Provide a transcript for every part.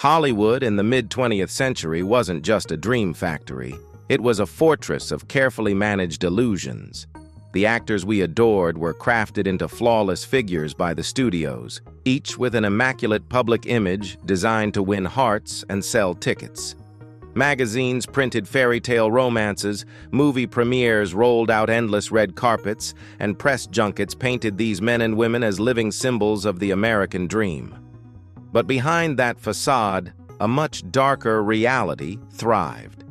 Hollywood in the mid-20th century wasn't just a dream factory. It was a fortress of carefully managed illusions. The actors we adored were crafted into flawless figures by the studios, each with an immaculate public image designed to win hearts and sell tickets. Magazines printed fairy tale romances, movie premieres rolled out endless red carpets, and press junkets painted these men and women as living symbols of the American dream. But behind that facade, a much darker reality thrived.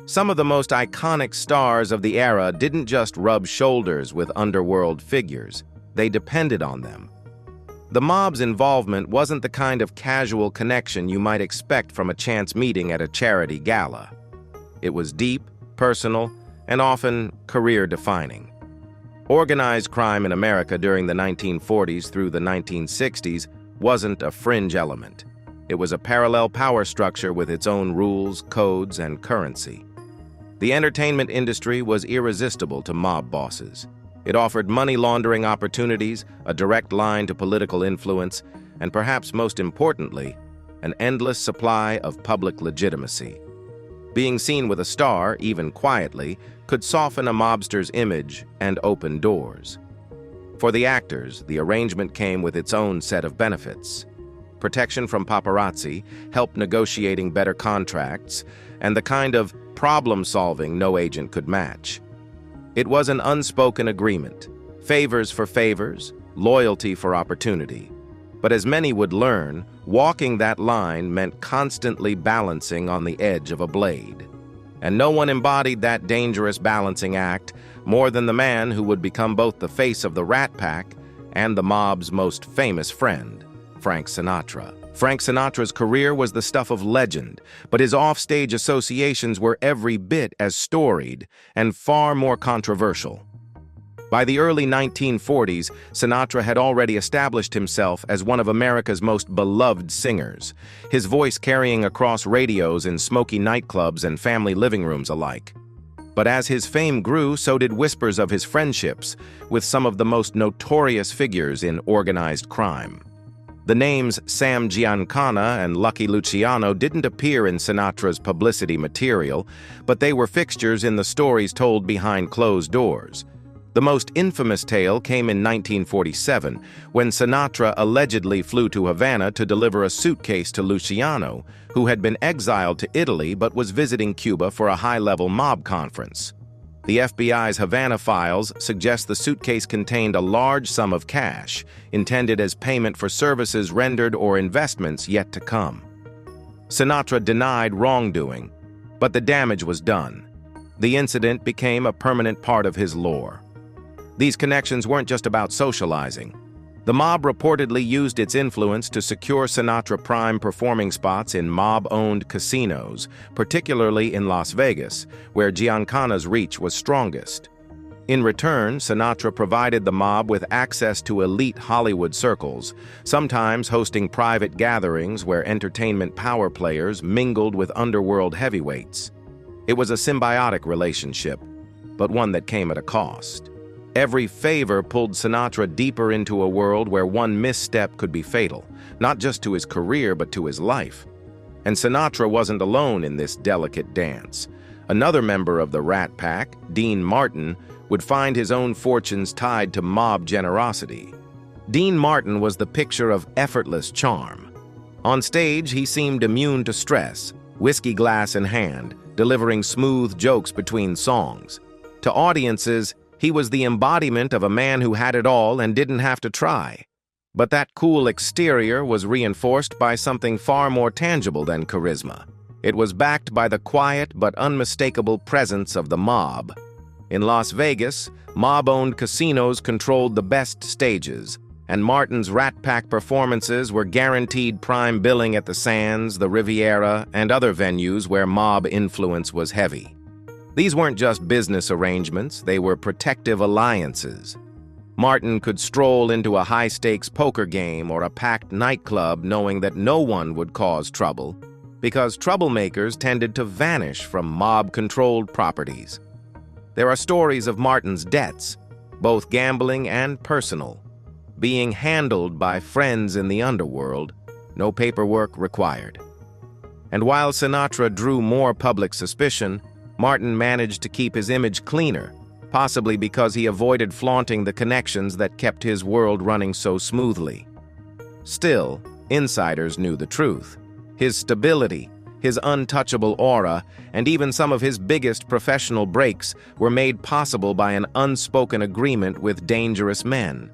Some of the most iconic stars of the era didn't just rub shoulders with underworld figures, they depended on them. The mob's involvement wasn't the kind of casual connection you might expect from a chance meeting at a charity gala. It was deep, personal, and often career-defining. Organized crime in America during the 1940s through the 1960s wasn't a fringe element. It was a parallel power structure with its own rules, codes, and currency. The entertainment industry was irresistible to mob bosses. It offered money laundering opportunities, a direct line to political influence, and perhaps most importantly, an endless supply of public legitimacy. Being seen with a star, even quietly, could soften a mobster's image and open doors. For the actors, the arrangement came with its own set of benefits. Protection from paparazzi, help negotiating better contracts, and the kind of problem-solving no agent could match. It was an unspoken agreement, favors for favors, loyalty for opportunity. But as many would learn, walking that line meant constantly balancing on the edge of a blade. And no one embodied that dangerous balancing act more than the man who would become both the face of the Rat Pack and the mob's most famous friend, Frank Sinatra. Frank Sinatra's career was the stuff of legend, but his offstage associations were every bit as storied and far more controversial. By the early 1940s, Sinatra had already established himself as one of America's most beloved singers, his voice carrying across radios in smoky nightclubs and family living rooms alike. But as his fame grew, so did whispers of his friendships with some of the most notorious figures in organized crime. The names Sam Giancana and Lucky Luciano didn't appear in Sinatra's publicity material, but they were fixtures in the stories told behind closed doors. The most infamous tale came in 1947, when Sinatra allegedly flew to Havana to deliver a suitcase to Luciano, who had been exiled to Italy but was visiting Cuba for a high-level mob conference. The FBI's Havana files suggest the suitcase contained a large sum of cash, intended as payment for services rendered or investments yet to come. Sinatra denied wrongdoing, but the damage was done. The incident became a permanent part of his lore. These connections weren't just about socializing. The mob reportedly used its influence to secure Sinatra prime performing spots in mob-owned casinos, particularly in Las Vegas, where Giancana's reach was strongest. In return, Sinatra provided the mob with access to elite Hollywood circles, sometimes hosting private gatherings where entertainment power players mingled with underworld heavyweights. It was a symbiotic relationship, but one that came at a cost. Every favor pulled Sinatra deeper into a world where one misstep could be fatal, not just to his career but to his life. And Sinatra wasn't alone in this delicate dance. Another member of the Rat Pack, Dean Martin, would find his own fortunes tied to mob generosity. Dean Martin was the picture of effortless charm. On stage, he seemed immune to stress, whiskey glass in hand, delivering smooth jokes between songs. To audiences, he was the embodiment of a man who had it all and didn't have to try. But that cool exterior was reinforced by something far more tangible than charisma. It was backed by the quiet but unmistakable presence of the mob. In Las Vegas, mob-owned casinos controlled the best stages, and Martin's Rat Pack performances were guaranteed prime billing at the Sands, the Riviera, and other venues where mob influence was heavy. These weren't just business arrangements, they were protective alliances. Martin could stroll into a high-stakes poker game or a packed nightclub knowing that no one would cause trouble, because troublemakers tended to vanish from mob-controlled properties. There are stories of Martin's debts, both gambling and personal, being handled by friends in the underworld, no paperwork required. And while Sinatra drew more public suspicion, Martin managed to keep his image cleaner, possibly because he avoided flaunting the connections that kept his world running so smoothly. Still, insiders knew the truth. His stability, his untouchable aura, and even some of his biggest professional breaks were made possible by an unspoken agreement with dangerous men.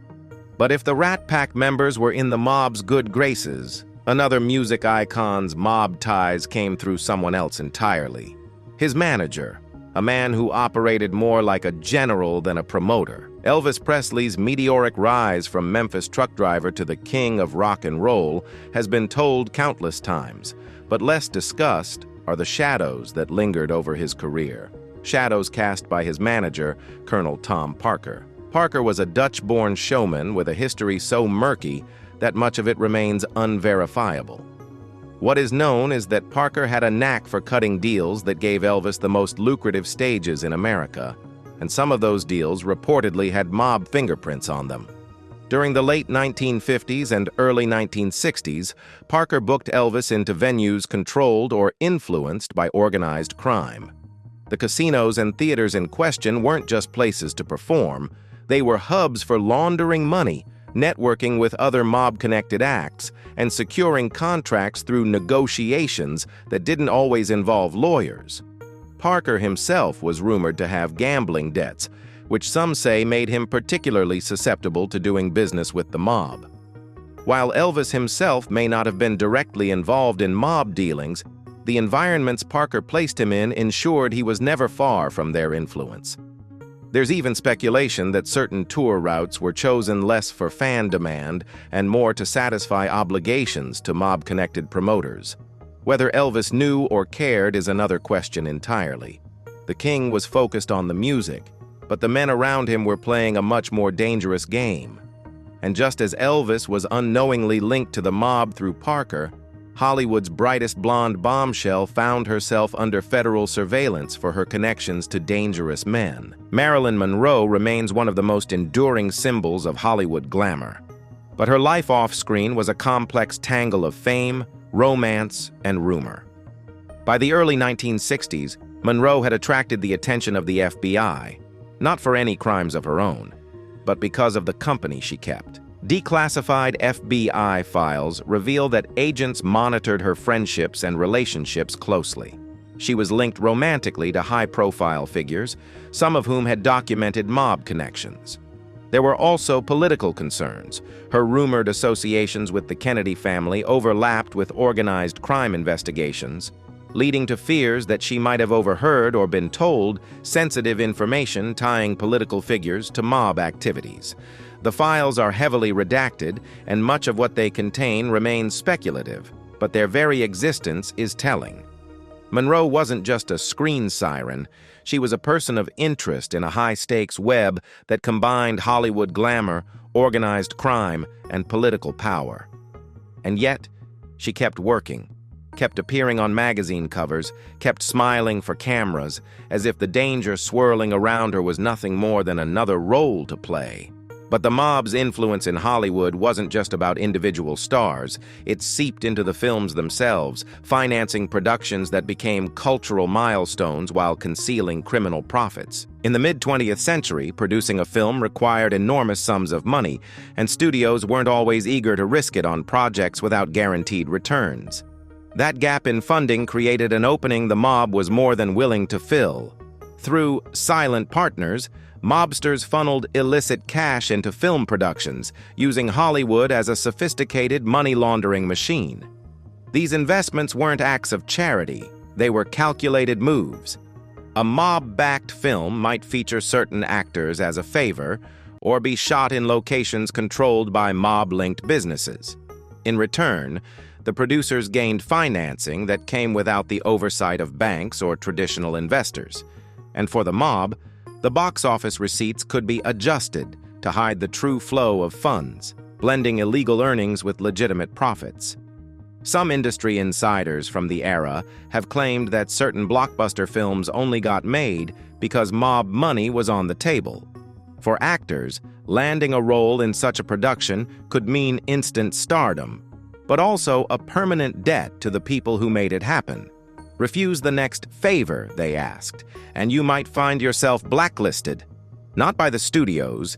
But if the Rat Pack members were in the mob's good graces, another music icon's mob ties came through someone else entirely. His manager, a man who operated more like a general than a promoter. Elvis Presley's meteoric rise from Memphis truck driver to the king of rock and roll has been told countless times, but less discussed are the shadows that lingered over his career. Shadows cast by his manager, Colonel Tom Parker. Parker was a Dutch-born showman with a history so murky that much of it remains unverifiable. What is known is that Parker had a knack for cutting deals that gave Elvis the most lucrative stages in America, and some of those deals reportedly had mob fingerprints on them. During the late 1950s and early 1960s, Parker booked Elvis into venues controlled or influenced by organized crime. The casinos and theaters in question weren't just places to perform, they were hubs for laundering money, networking with other mob-connected acts, and securing contracts through negotiations that didn't always involve lawyers. Parker himself was rumored to have gambling debts, which some say made him particularly susceptible to doing business with the mob. While Elvis himself may not have been directly involved in mob dealings, the environments Parker placed him in ensured he was never far from their influence. There's even speculation that certain tour routes were chosen less for fan demand and more to satisfy obligations to mob-connected promoters. Whether Elvis knew or cared is another question entirely. The king was focused on the music, but the men around him were playing a much more dangerous game. And just as Elvis was unknowingly linked to the mob through Parker, Hollywood's brightest blonde bombshell found herself under federal surveillance for her connections to dangerous men. Marilyn Monroe remains one of the most enduring symbols of Hollywood glamour. But her life off-screen was a complex tangle of fame, romance, and rumor. By the early 1960s, Monroe had attracted the attention of the FBI, not for any crimes of her own, but because of the company she kept. Declassified FBI files reveal that agents monitored her friendships and relationships closely. She was linked romantically to high-profile figures, some of whom had documented mob connections. There were also political concerns. Her rumored associations with the Kennedy family overlapped with organized crime investigations, leading to fears that she might have overheard or been told sensitive information tying political figures to mob activities. The files are heavily redacted, and much of what they contain remains speculative, but their very existence is telling. Monroe wasn't just a screen siren, she was a person of interest in a high-stakes web that combined Hollywood glamour, organized crime, and political power. And yet, she kept working, kept appearing on magazine covers, kept smiling for cameras, as if the danger swirling around her was nothing more than another role to play. But the mob's influence in Hollywood wasn't just about individual stars. It seeped into the films themselves, financing productions that became cultural milestones while concealing criminal profits. In the mid-20th century, producing a film required enormous sums of money, and studios weren't always eager to risk it on projects without guaranteed returns. That gap in funding created an opening the mob was more than willing to fill. Through silent partners, mobsters funneled illicit cash into film productions, using Hollywood as a sophisticated money-laundering machine. These investments weren't acts of charity, they were calculated moves. A mob-backed film might feature certain actors as a favor, or be shot in locations controlled by mob-linked businesses. In return, the producers gained financing that came without the oversight of banks or traditional investors. And for the mob, the box office receipts could be adjusted to hide the true flow of funds, blending illegal earnings with legitimate profits. Some industry insiders from the era have claimed that certain blockbuster films only got made because mob money was on the table. For actors, landing a role in such a production could mean instant stardom. but also a permanent debt to the people who made it happen. Refuse the next favor, they asked, and you might find yourself blacklisted, not by the studios,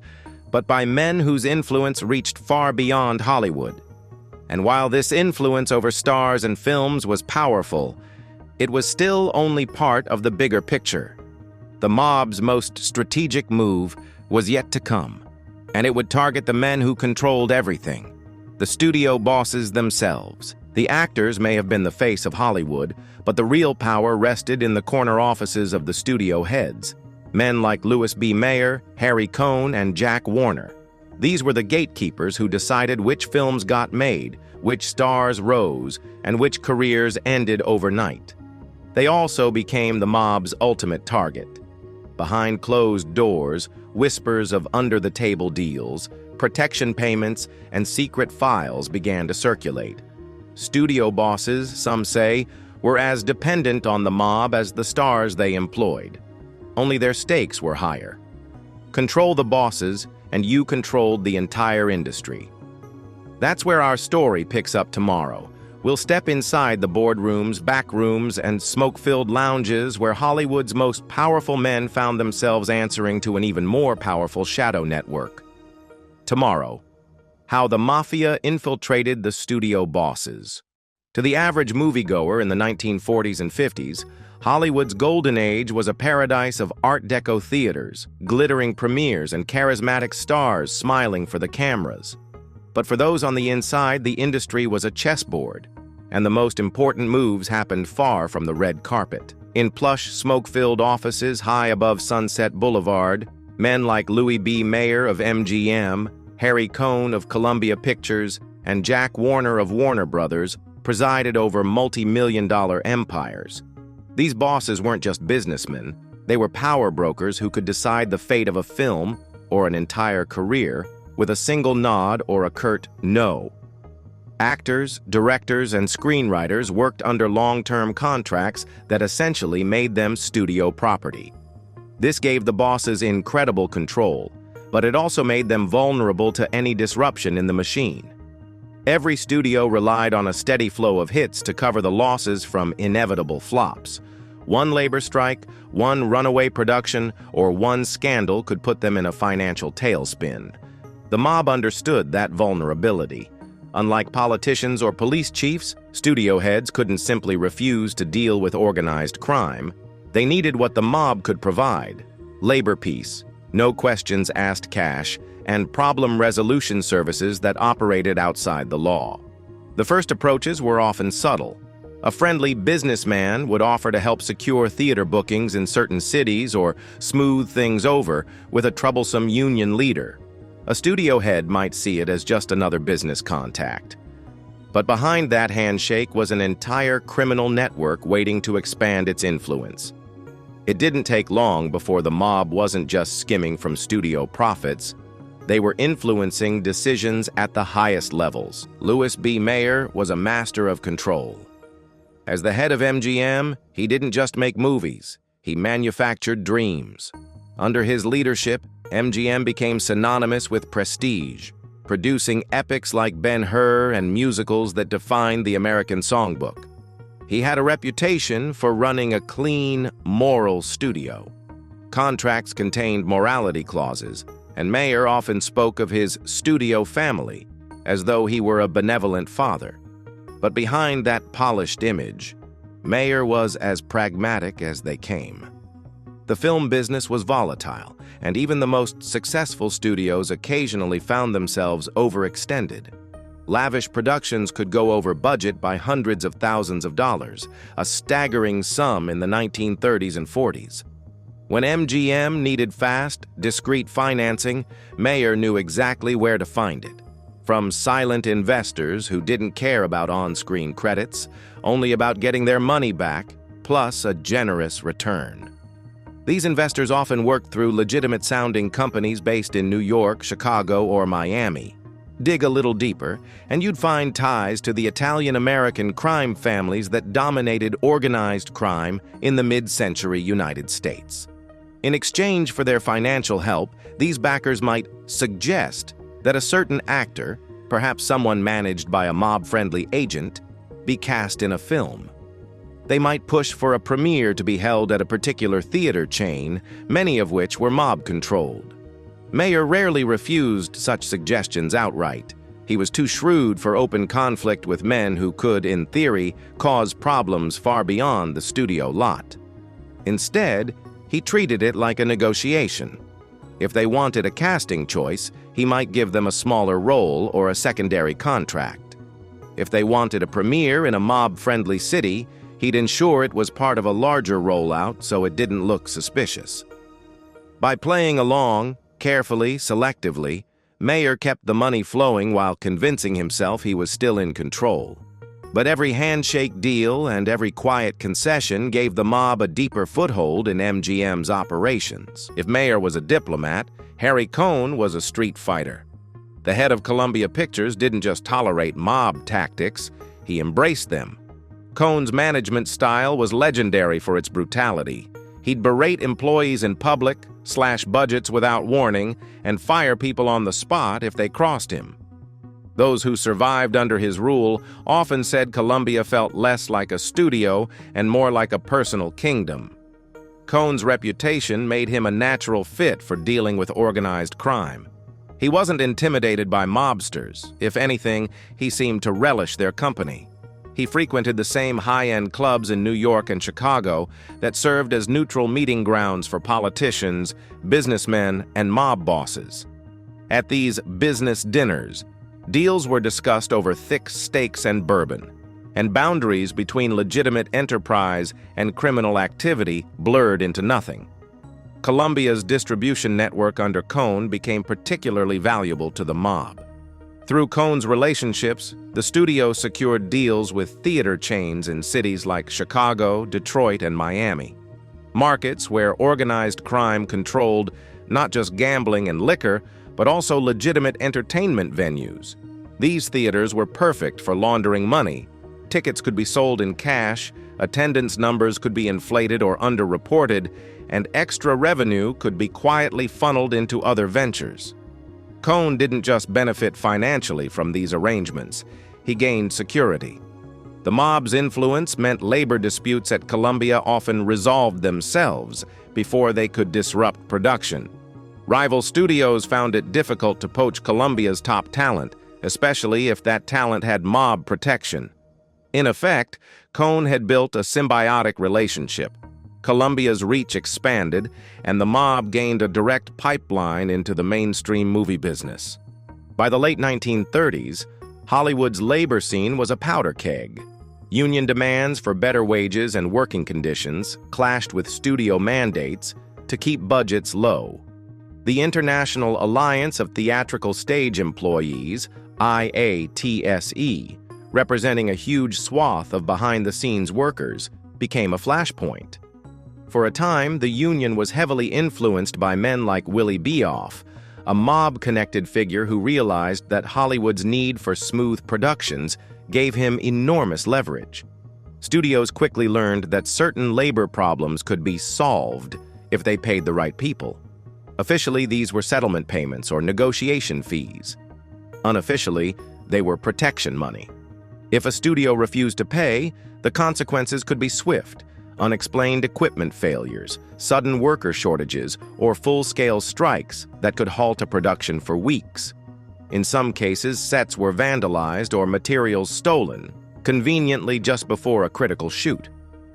but by men whose influence reached far beyond Hollywood. And while this influence over stars and films was powerful, it was still only part of the bigger picture. The mob's most strategic move was yet to come, and it would target the men who controlled everything, the studio bosses themselves. The actors may have been the face of Hollywood, but the real power rested in the corner offices of the studio heads, men like Louis B. Mayer, Harry Cohn, and Jack Warner. These were the gatekeepers who decided which films got made, which stars rose, and which careers ended overnight. They also became the mob's ultimate target. Behind closed doors, whispers of under-the-table deals, protection payments, and secret files began to circulate. Studio bosses, some say, were as dependent on the mob as the stars they employed. Only their stakes were higher. Control the bosses, and you controlled the entire industry. That's where our story picks up tomorrow. We'll step inside the boardrooms, backrooms, and smoke-filled lounges where Hollywood's most powerful men found themselves answering to an even more powerful shadow network. Tomorrow, how the Mafia infiltrated the studio bosses. To the average moviegoer in the 1940s and 50s, Hollywood's golden age was a paradise of Art Deco theaters, glittering premieres, and charismatic stars smiling for the cameras. But for those on the inside, the industry was a chessboard, and the most important moves happened far from the red carpet. In plush, smoke-filled offices high above Sunset Boulevard, men like Louis B. Mayer of MGM, Harry Cohn of Columbia Pictures, and Jack Warner of Warner Brothers presided over multi-million-dollar empires. These bosses weren't just businessmen, they were power brokers who could decide the fate of a film or an entire career with a single nod or a curt no. Actors, directors, and screenwriters worked under long-term contracts that essentially made them studio property. This gave the bosses incredible control, but it also made them vulnerable to any disruption in the machine. Every studio relied on a steady flow of hits to cover the losses from inevitable flops. One labor strike, one runaway production, or one scandal could put them in a financial tailspin. The mob understood that vulnerability. Unlike politicians or police chiefs, studio heads couldn't simply refuse to deal with organized crime. They needed what the mob could provide: labor peace, no questions asked cash, and problem resolution services that operated outside the law. The first approaches were often subtle. A friendly businessman would offer to help secure theater bookings in certain cities or smooth things over with a troublesome union leader. A studio head might see it as just another business contact. But behind that handshake was an entire criminal network waiting to expand its influence. It didn't take long before the mob wasn't just skimming from studio profits. They were influencing decisions at the highest levels. Louis B. Mayer was a master of control. As the head of MGM, he didn't just make movies, he manufactured dreams. Under his leadership, MGM became synonymous with prestige, producing epics like Ben-Hur and musicals that defined the American songbook. He had a reputation for running a clean, moral studio. Contracts contained morality clauses, and Mayer often spoke of his studio family as though he were a benevolent father. But behind that polished image, Mayer was as pragmatic as they came. The film business was volatile, and even the most successful studios occasionally found themselves overextended. Lavish productions could go over budget by hundreds of thousands of dollars, a staggering sum in the 1930s and 40s. When MGM needed fast, discreet financing, Mayer knew exactly where to find it. From silent investors who didn't care about on-screen credits, only about getting their money back, plus a generous return. These investors often worked through legitimate-sounding companies based in New York, Chicago, or Miami. Dig a little deeper, and you'd find ties to the Italian-American crime families that dominated organized crime in the mid-century United States. In exchange for their financial help, these backers might suggest that a certain actor, perhaps someone managed by a mob-friendly agent, be cast in a film. They might push for a premiere to be held at a particular theater chain, many of which were mob-controlled. Mayer rarely refused such suggestions outright. He was too shrewd for open conflict with men who could, in theory, cause problems far beyond the studio lot. Instead, he treated it like a negotiation. If they wanted a casting choice, he might give them a smaller role or a secondary contract. If they wanted a premiere in a mob-friendly city, he'd ensure it was part of a larger rollout so it didn't look suspicious. By playing along, carefully, selectively, Mayer kept the money flowing while convincing himself he was still in control. But every handshake deal and every quiet concession gave the mob a deeper foothold in MGM's operations. If Mayer was a diplomat, Harry Cohn was a street fighter. The head of Columbia Pictures didn't just tolerate mob tactics, he embraced them. Cohn's management style was legendary for its brutality. He'd berate employees in public, slash budgets without warning, and fire people on the spot if they crossed him. Those who survived under his rule often said Columbia felt less like a studio and more like a personal kingdom. Cohn's reputation made him a natural fit for dealing with organized crime. He wasn't intimidated by mobsters. If anything, he seemed to relish their company. He frequented the same high-end clubs in New York and Chicago that served as neutral meeting grounds for politicians, businessmen, and mob bosses. At these business dinners, deals were discussed over thick steaks and bourbon, and boundaries between legitimate enterprise and criminal activity blurred into nothing. Columbia's distribution network under Cohn became particularly valuable to the mob. Through Cohn's relationships, the studio secured deals with theater chains in cities like Chicago, Detroit, and Miami. Markets where organized crime controlled not just gambling and liquor, but also legitimate entertainment venues. These theaters were perfect for laundering money. Tickets could be sold in cash, attendance numbers could be inflated or underreported, and extra revenue could be quietly funneled into other ventures. Cohn didn't just benefit financially from these arrangements, he gained security. The mob's influence meant labor disputes at Columbia often resolved themselves before they could disrupt production. Rival studios found it difficult to poach Columbia's top talent, especially if that talent had mob protection. In effect, Cohn had built a symbiotic relationship. Columbia's reach expanded, and the mob gained a direct pipeline into the mainstream movie business. By the late 1930s, Hollywood's labor scene was a powder keg. Union demands for better wages and working conditions clashed with studio mandates to keep budgets low. The International Alliance of Theatrical Stage Employees, IATSE, representing a huge swath of behind-the-scenes workers, became a flashpoint. For a time, the union was heavily influenced by men like Willie Beoff, a mob-connected figure who realized that Hollywood's need for smooth productions gave him enormous leverage. Studios quickly learned that certain labor problems could be solved if they paid the right people. Officially, these were settlement payments or negotiation fees. Unofficially, they were protection money. If a studio refused to pay, the consequences could be swift: unexplained equipment failures, sudden worker shortages, or full-scale strikes that could halt a production for weeks. In some cases, sets were vandalized or materials stolen, conveniently just before a critical shoot.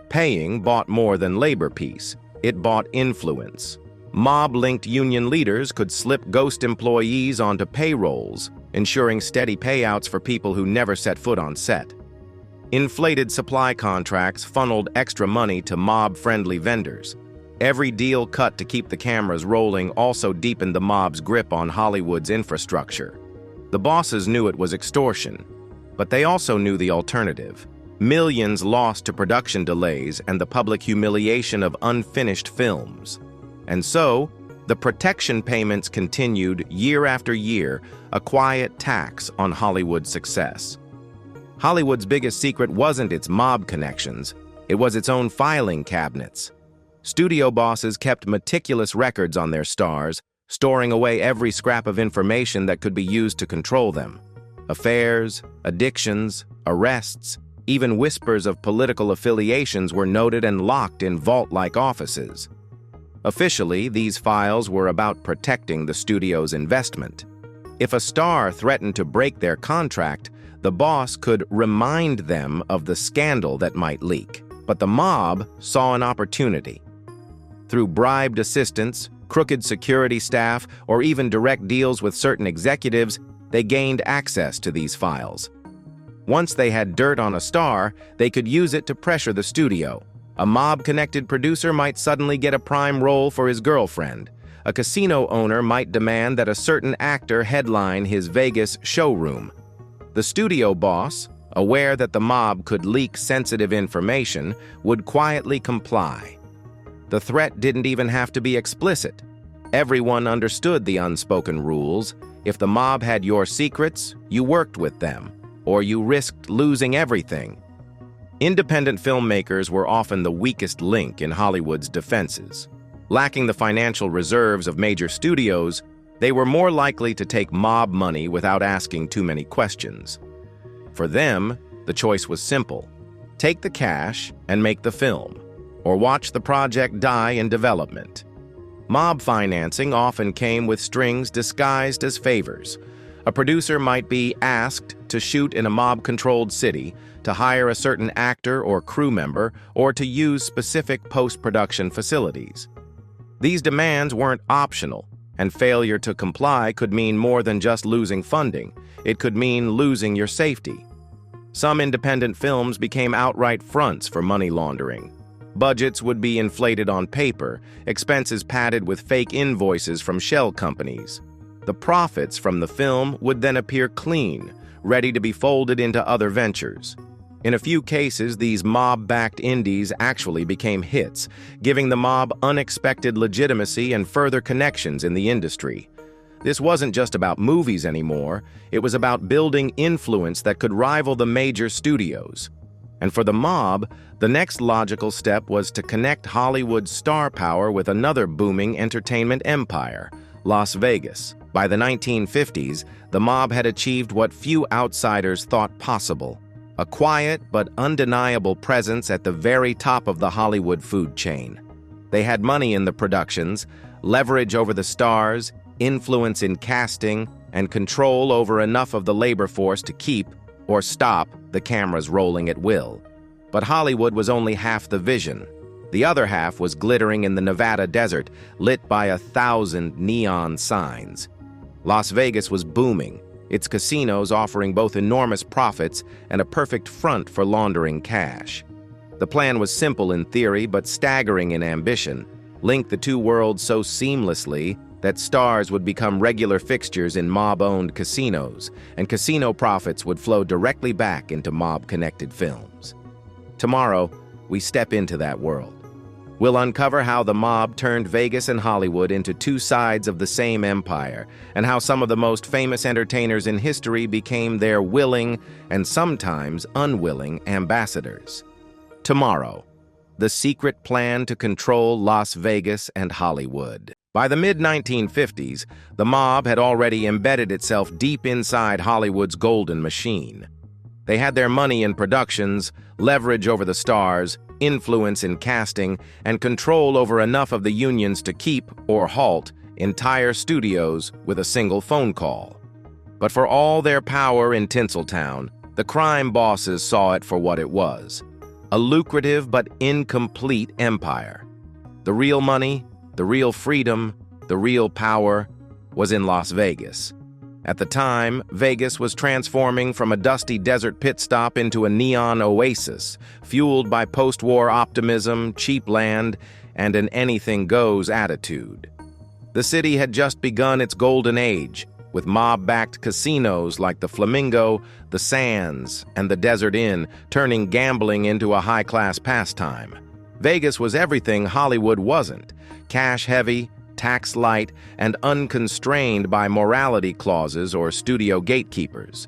Paying bought more than labor peace. It bought influence. Mob-linked union leaders could slip ghost employees onto payrolls, ensuring steady payouts for people who never set foot on set. Inflated supply contracts funneled extra money to mob-friendly vendors. Every deal cut to keep the cameras rolling also deepened the mob's grip on Hollywood's infrastructure. The bosses knew it was extortion, but they also knew the alternative: millions lost to production delays and the public humiliation of unfinished films. And so, the protection payments continued year after year, a quiet tax on Hollywood's success. Hollywood's biggest secret wasn't its mob connections, it was its own filing cabinets. Studio bosses kept meticulous records on their stars, storing away every scrap of information that could be used to control them. Affairs, addictions, arrests, even whispers of political affiliations were noted and locked in vault-like offices. Officially, these files were about protecting the studio's investment. If a star threatened to break their contract, the boss could remind them of the scandal that might leak. But the mob saw an opportunity. Through bribed assistants, crooked security staff, or even direct deals with certain executives, they gained access to these files. Once they had dirt on a star, they could use it to pressure the studio. A mob-connected producer might suddenly get a prime role for his girlfriend. A casino owner might demand that a certain actor headline his Vegas showroom. The studio boss, aware that the mob could leak sensitive information, would quietly comply. The threat didn't even have to be explicit. Everyone understood the unspoken rules. If the mob had your secrets, you worked with them, or you risked losing everything. Independent filmmakers were often the weakest link in Hollywood's defenses. Lacking the financial reserves of major studios, they were more likely to take mob money without asking too many questions. For them, the choice was simple. Take the cash and make the film, or watch the project die in development. Mob financing often came with strings disguised as favors. A producer might be asked to shoot in a mob-controlled city, to hire a certain actor or crew member, or to use specific post-production facilities. These demands weren't optional, and failure to comply could mean more than just losing funding. It could mean losing your safety. Some independent films became outright fronts for money laundering. Budgets would be inflated on paper, expenses padded with fake invoices from shell companies. The profits from the film would then appear clean, ready to be folded into other ventures. In a few cases, these mob-backed indies actually became hits, giving the mob unexpected legitimacy and further connections in the industry. This wasn't just about movies anymore, it was about building influence that could rival the major studios. And for the mob, the next logical step was to connect Hollywood's star power with another booming entertainment empire, Las Vegas. By the 1950s, the mob had achieved what few outsiders thought possible: a quiet but undeniable presence at the very top of the Hollywood food chain. They had money in the productions, leverage over the stars, influence in casting, and control over enough of the labor force to keep or stop the cameras rolling at will. But Hollywood was only half the vision. The other half was glittering in the Nevada desert, lit by 1,000 neon signs. Las Vegas was booming, its casinos offering both enormous profits and a perfect front for laundering cash. The plan was simple in theory, but staggering in ambition: link the two worlds so seamlessly that stars would become regular fixtures in mob-owned casinos, and casino profits would flow directly back into mob-connected films. Tomorrow, we step into that world. We'll uncover how the mob turned Vegas and Hollywood into two sides of the same empire, and how some of the most famous entertainers in history became their willing and sometimes unwilling ambassadors. Tomorrow, the secret plan to control Las Vegas and Hollywood. By the mid-1950s, the mob had already embedded itself deep inside Hollywood's golden machine. They had their money in productions, leverage over the stars, influence in casting, and control over enough of the unions to keep or halt entire studios with a single phone call. But for all their power in Tinseltown, the crime bosses saw it for what it was: a lucrative but incomplete empire. The real money, the real freedom, the real power was in Las Vegas. At the time, Vegas was transforming from a dusty desert pit stop into a neon oasis, fueled by post-war optimism, cheap land, and an anything-goes attitude. The city had just begun its golden age, with mob-backed casinos like the Flamingo, the Sands, and the Desert Inn turning gambling into a high-class pastime. Vegas was everything Hollywood wasn't: cash-heavy, tax-light, and unconstrained by morality clauses or studio gatekeepers.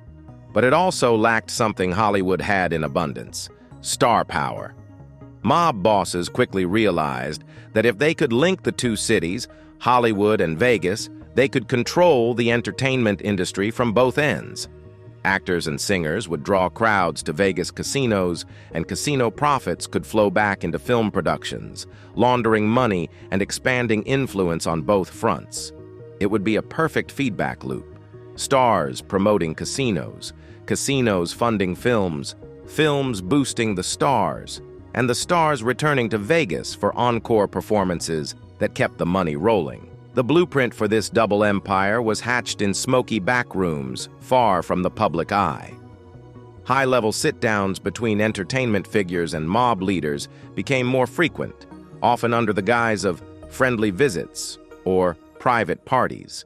But it also lacked something Hollywood had in abundance: star power. Mob bosses quickly realized that if they could link the two cities, Hollywood and Vegas, they could control the entertainment industry from both ends. Actors and singers would draw crowds to Vegas casinos, and casino profits could flow back into film productions, laundering money and expanding influence on both fronts. It would be a perfect feedback loop. Stars promoting casinos, casinos funding films, films boosting the stars, and the stars returning to Vegas for encore performances that kept the money rolling. The blueprint for this double empire was hatched in smoky backrooms, far from the public eye. High-level sit-downs between entertainment figures and mob leaders became more frequent, often under the guise of friendly visits or private parties.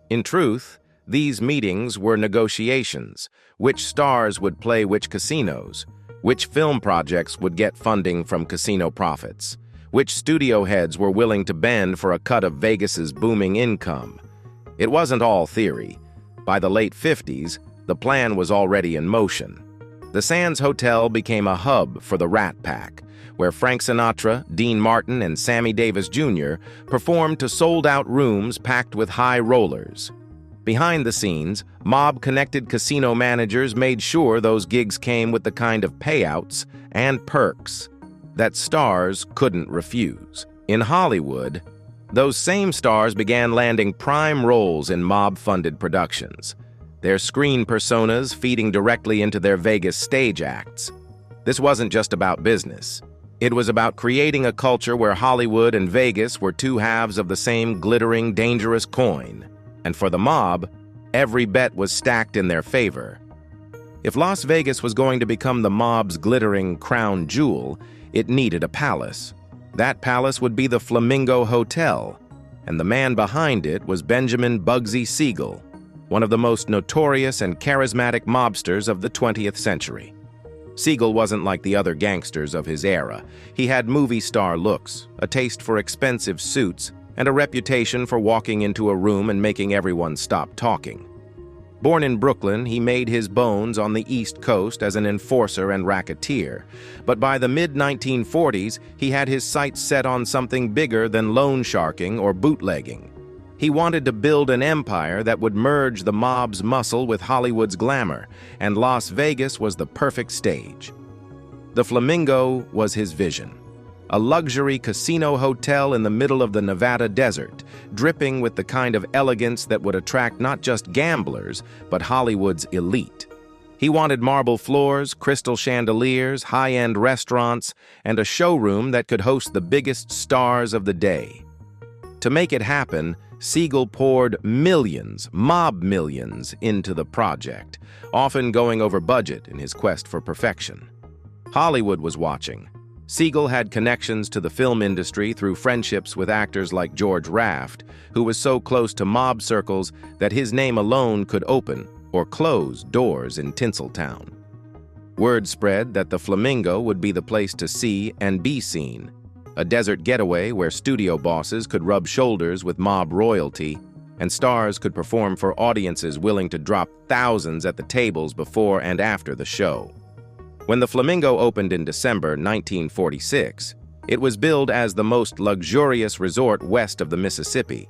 In truth, these meetings were negotiations: which stars would play which casinos, which film projects would get funding from casino profits, which studio heads were willing to bend for a cut of Vegas's booming income. It wasn't all theory. By the late 50s, the plan was already in motion. The Sands Hotel became a hub for the Rat Pack, where Frank Sinatra, Dean Martin, and Sammy Davis Jr. performed to sold-out rooms packed with high rollers. Behind the scenes, mob-connected casino managers made sure those gigs came with the kind of payouts and perks that stars couldn't refuse. In Hollywood, those same stars began landing prime roles in mob-funded productions, their screen personas feeding directly into their Vegas stage acts. This wasn't just about business. It was about creating a culture where Hollywood and Vegas were two halves of the same glittering, dangerous coin. And for the mob, every bet was stacked in their favor. If Las Vegas was going to become the mob's glittering crown jewel, it needed a palace. That palace would be the Flamingo Hotel, and the man behind it was Benjamin Bugsy Siegel, one of the most notorious and charismatic mobsters of the 20th century. Siegel wasn't like the other gangsters of his era. He had movie star looks, a taste for expensive suits, and a reputation for walking into a room and making everyone stop talking. Born in Brooklyn, he made his bones on the East Coast as an enforcer and racketeer, but by the mid-1940s, he had his sights set on something bigger than loan sharking or bootlegging. He wanted to build an empire that would merge the mob's muscle with Hollywood's glamour, and Las Vegas was the perfect stage. The Flamingo was his vision. A luxury casino hotel in the middle of the Nevada desert, dripping with the kind of elegance that would attract not just gamblers, but Hollywood's elite. He wanted marble floors, crystal chandeliers, high-end restaurants, and a showroom that could host the biggest stars of the day. To make it happen, Siegel poured millions, mob millions, into the project, often going over budget in his quest for perfection. Hollywood was watching. Siegel had connections to the film industry through friendships with actors like George Raft, who was so close to mob circles that his name alone could open or close doors in Tinseltown. Word spread that the Flamingo would be the place to see and be seen, a desert getaway where studio bosses could rub shoulders with mob royalty, and stars could perform for audiences willing to drop thousands at the tables before and after the show. When the Flamingo opened in December 1946, it was billed as the most luxurious resort west of the Mississippi.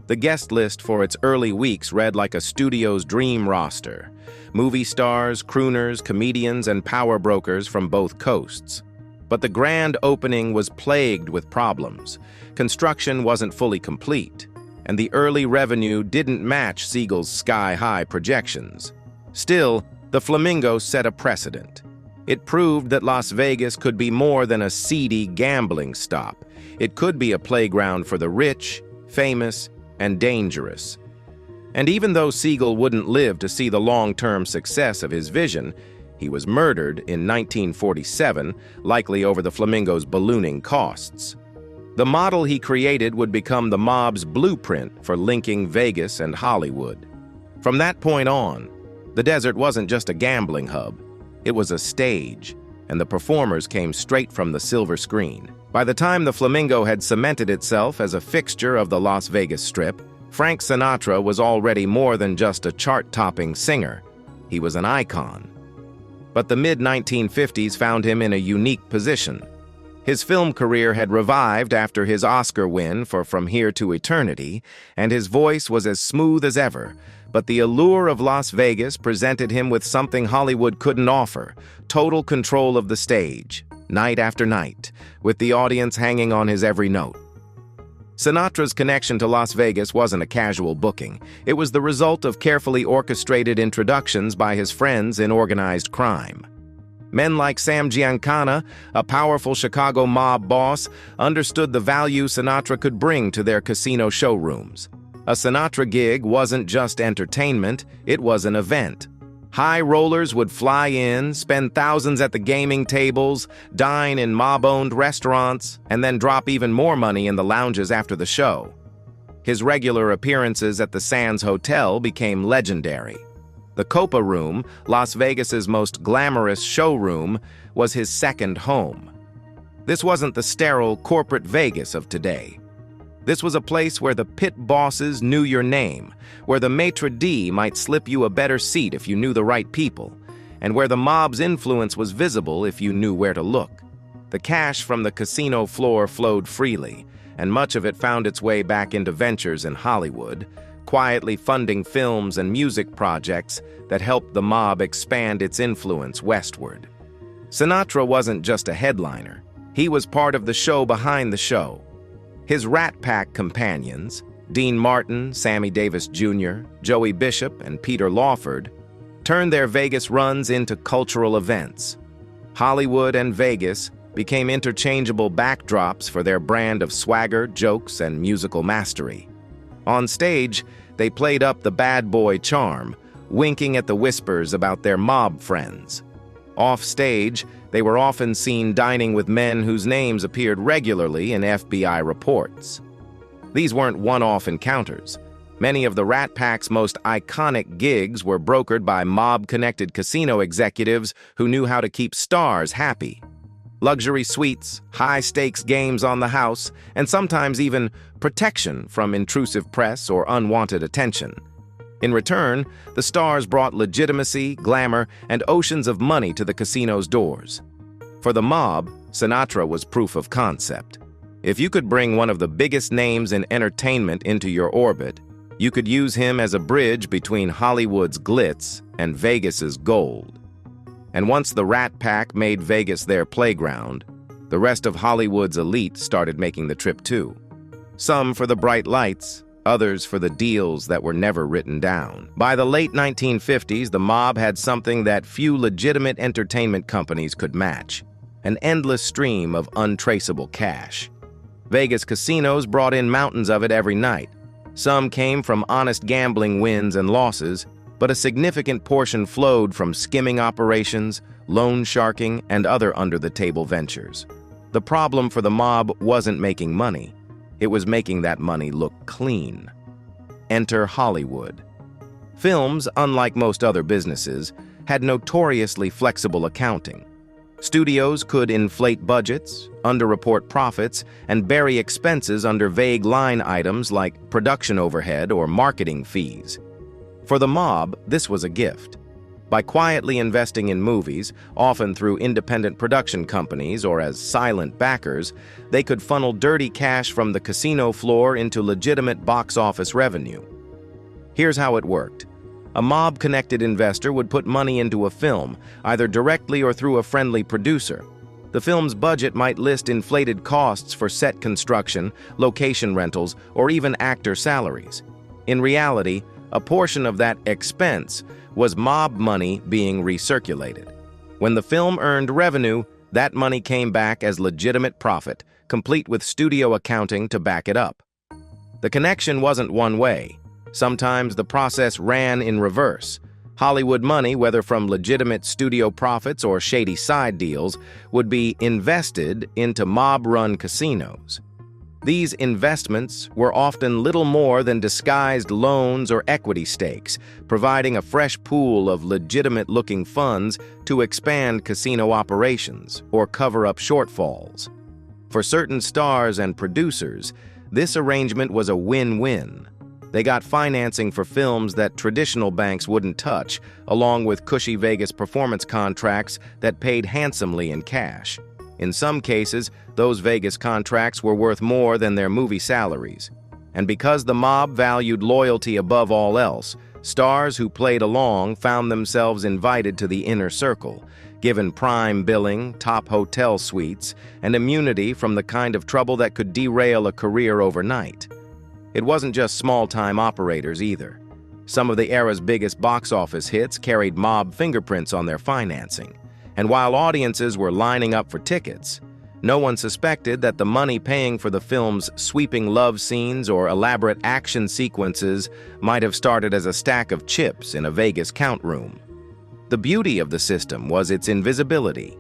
The guest list for its early weeks read like a studio's dream roster: movie stars, crooners, comedians, and power brokers from both coasts. But the grand opening was plagued with problems. Construction wasn't fully complete, and the early revenue didn't match Siegel's sky-high projections. Still, the Flamingo set a precedent. It proved that Las Vegas could be more than a seedy gambling stop. It could be a playground for the rich, famous, and dangerous. And even though Siegel wouldn't live to see the long-term success of his vision, he was murdered in 1947, likely over the Flamingo's ballooning costs. The model he created would become the mob's blueprint for linking Vegas and Hollywood. From that point on, the desert wasn't just a gambling hub. It was a stage, and the performers came straight from the silver screen. By the time the Flamingo had cemented itself as a fixture of the Las Vegas Strip, Frank Sinatra was already more than just a chart-topping singer. He was an icon. But the mid-1950s found him in a unique position. His film career had revived after his Oscar win for From Here to Eternity, and his voice was as smooth as ever. But the allure of Las Vegas presented him with something Hollywood couldn't offer: total control of the stage, night after night, with the audience hanging on his every note. Sinatra's connection to Las Vegas wasn't a casual booking. It was the result of carefully orchestrated introductions by his friends in organized crime. Men like Sam Giancana, a powerful Chicago mob boss, understood the value Sinatra could bring to their casino showrooms. A Sinatra gig wasn't just entertainment, it was an event. High rollers would fly in, spend thousands at the gaming tables, dine in mob-owned restaurants, and then drop even more money in the lounges after the show. His regular appearances at the Sands Hotel became legendary. The Copa Room, Las Vegas's most glamorous showroom, was his second home. This wasn't the sterile corporate Vegas of today. This was a place where the pit bosses knew your name, where the maitre d' might slip you a better seat if you knew the right people, and where the mob's influence was visible if you knew where to look. The cash from the casino floor flowed freely, and much of it found its way back into ventures in Hollywood, quietly funding films and music projects that helped the mob expand its influence westward. Sinatra wasn't just a headliner. He was part of the show behind the show. His Rat Pack companions, Dean Martin, Sammy Davis Jr., Joey Bishop, and Peter Lawford, turned their Vegas runs into cultural events. Hollywood and Vegas became interchangeable backdrops for their brand of swagger, jokes, and musical mastery. On stage, they played up the bad boy charm, winking at the whispers about their mob friends. Off stage, they were often seen dining with men whose names appeared regularly in FBI reports. These weren't one-off encounters. Many of the Rat Pack's most iconic gigs were brokered by mob-connected casino executives who knew how to keep stars happy. Luxury suites, high-stakes games on the house, and sometimes even protection from intrusive press or unwanted attention. In return, the stars brought legitimacy, glamour, and oceans of money to the casino's doors. For the mob, Sinatra was proof of concept. If you could bring one of the biggest names in entertainment into your orbit, you could use him as a bridge between Hollywood's glitz and Vegas's gold. And once the Rat Pack made Vegas their playground, the rest of Hollywood's elite started making the trip too. Some for the bright lights, others for the deals that were never written down. By the late 1950s, the mob had something that few legitimate entertainment companies could match: an endless stream of untraceable cash. Vegas casinos brought in mountains of it every night. Some came from honest gambling wins and losses, but a significant portion flowed from skimming operations, loan sharking, and other under-the-table ventures. The problem for the mob wasn't making money. It was making that money look clean. Enter Hollywood. Films, unlike most other businesses, had notoriously flexible accounting. Studios could inflate budgets, underreport profits, and bury expenses under vague line items like production overhead or marketing fees. For the mob, this was a gift. By quietly investing in movies, often through independent production companies or as silent backers, they could funnel dirty cash from the casino floor into legitimate box office revenue. Here's how it worked. A mob-connected investor would put money into a film, either directly or through a friendly producer. The film's budget might list inflated costs for set construction, location rentals, or even actor salaries. In reality, a portion of that expense was mob money being recirculated. When the film earned revenue, that money came back as legitimate profit, complete with studio accounting to back it up. The connection wasn't one way. Sometimes the process ran in reverse. Hollywood money, whether from legitimate studio profits or shady side deals, would be invested into mob-run casinos. These investments were often little more than disguised loans or equity stakes, providing a fresh pool of legitimate-looking funds to expand casino operations or cover up shortfalls. For certain stars and producers, this arrangement was a win-win. They got financing for films that traditional banks wouldn't touch, along with cushy Vegas performance contracts that paid handsomely in cash. In some cases, those Vegas contracts were worth more than their movie salaries. And because the mob valued loyalty above all else, stars who played along found themselves invited to the inner circle, given prime billing, top hotel suites, and immunity from the kind of trouble that could derail a career overnight. It wasn't just small-time operators either. Some of the era's biggest box office hits carried mob fingerprints on their financing. And while audiences were lining up for tickets, no one suspected that the money paying for the film's sweeping love scenes or elaborate action sequences might have started as a stack of chips in a Vegas count room. The beauty of the system was its invisibility.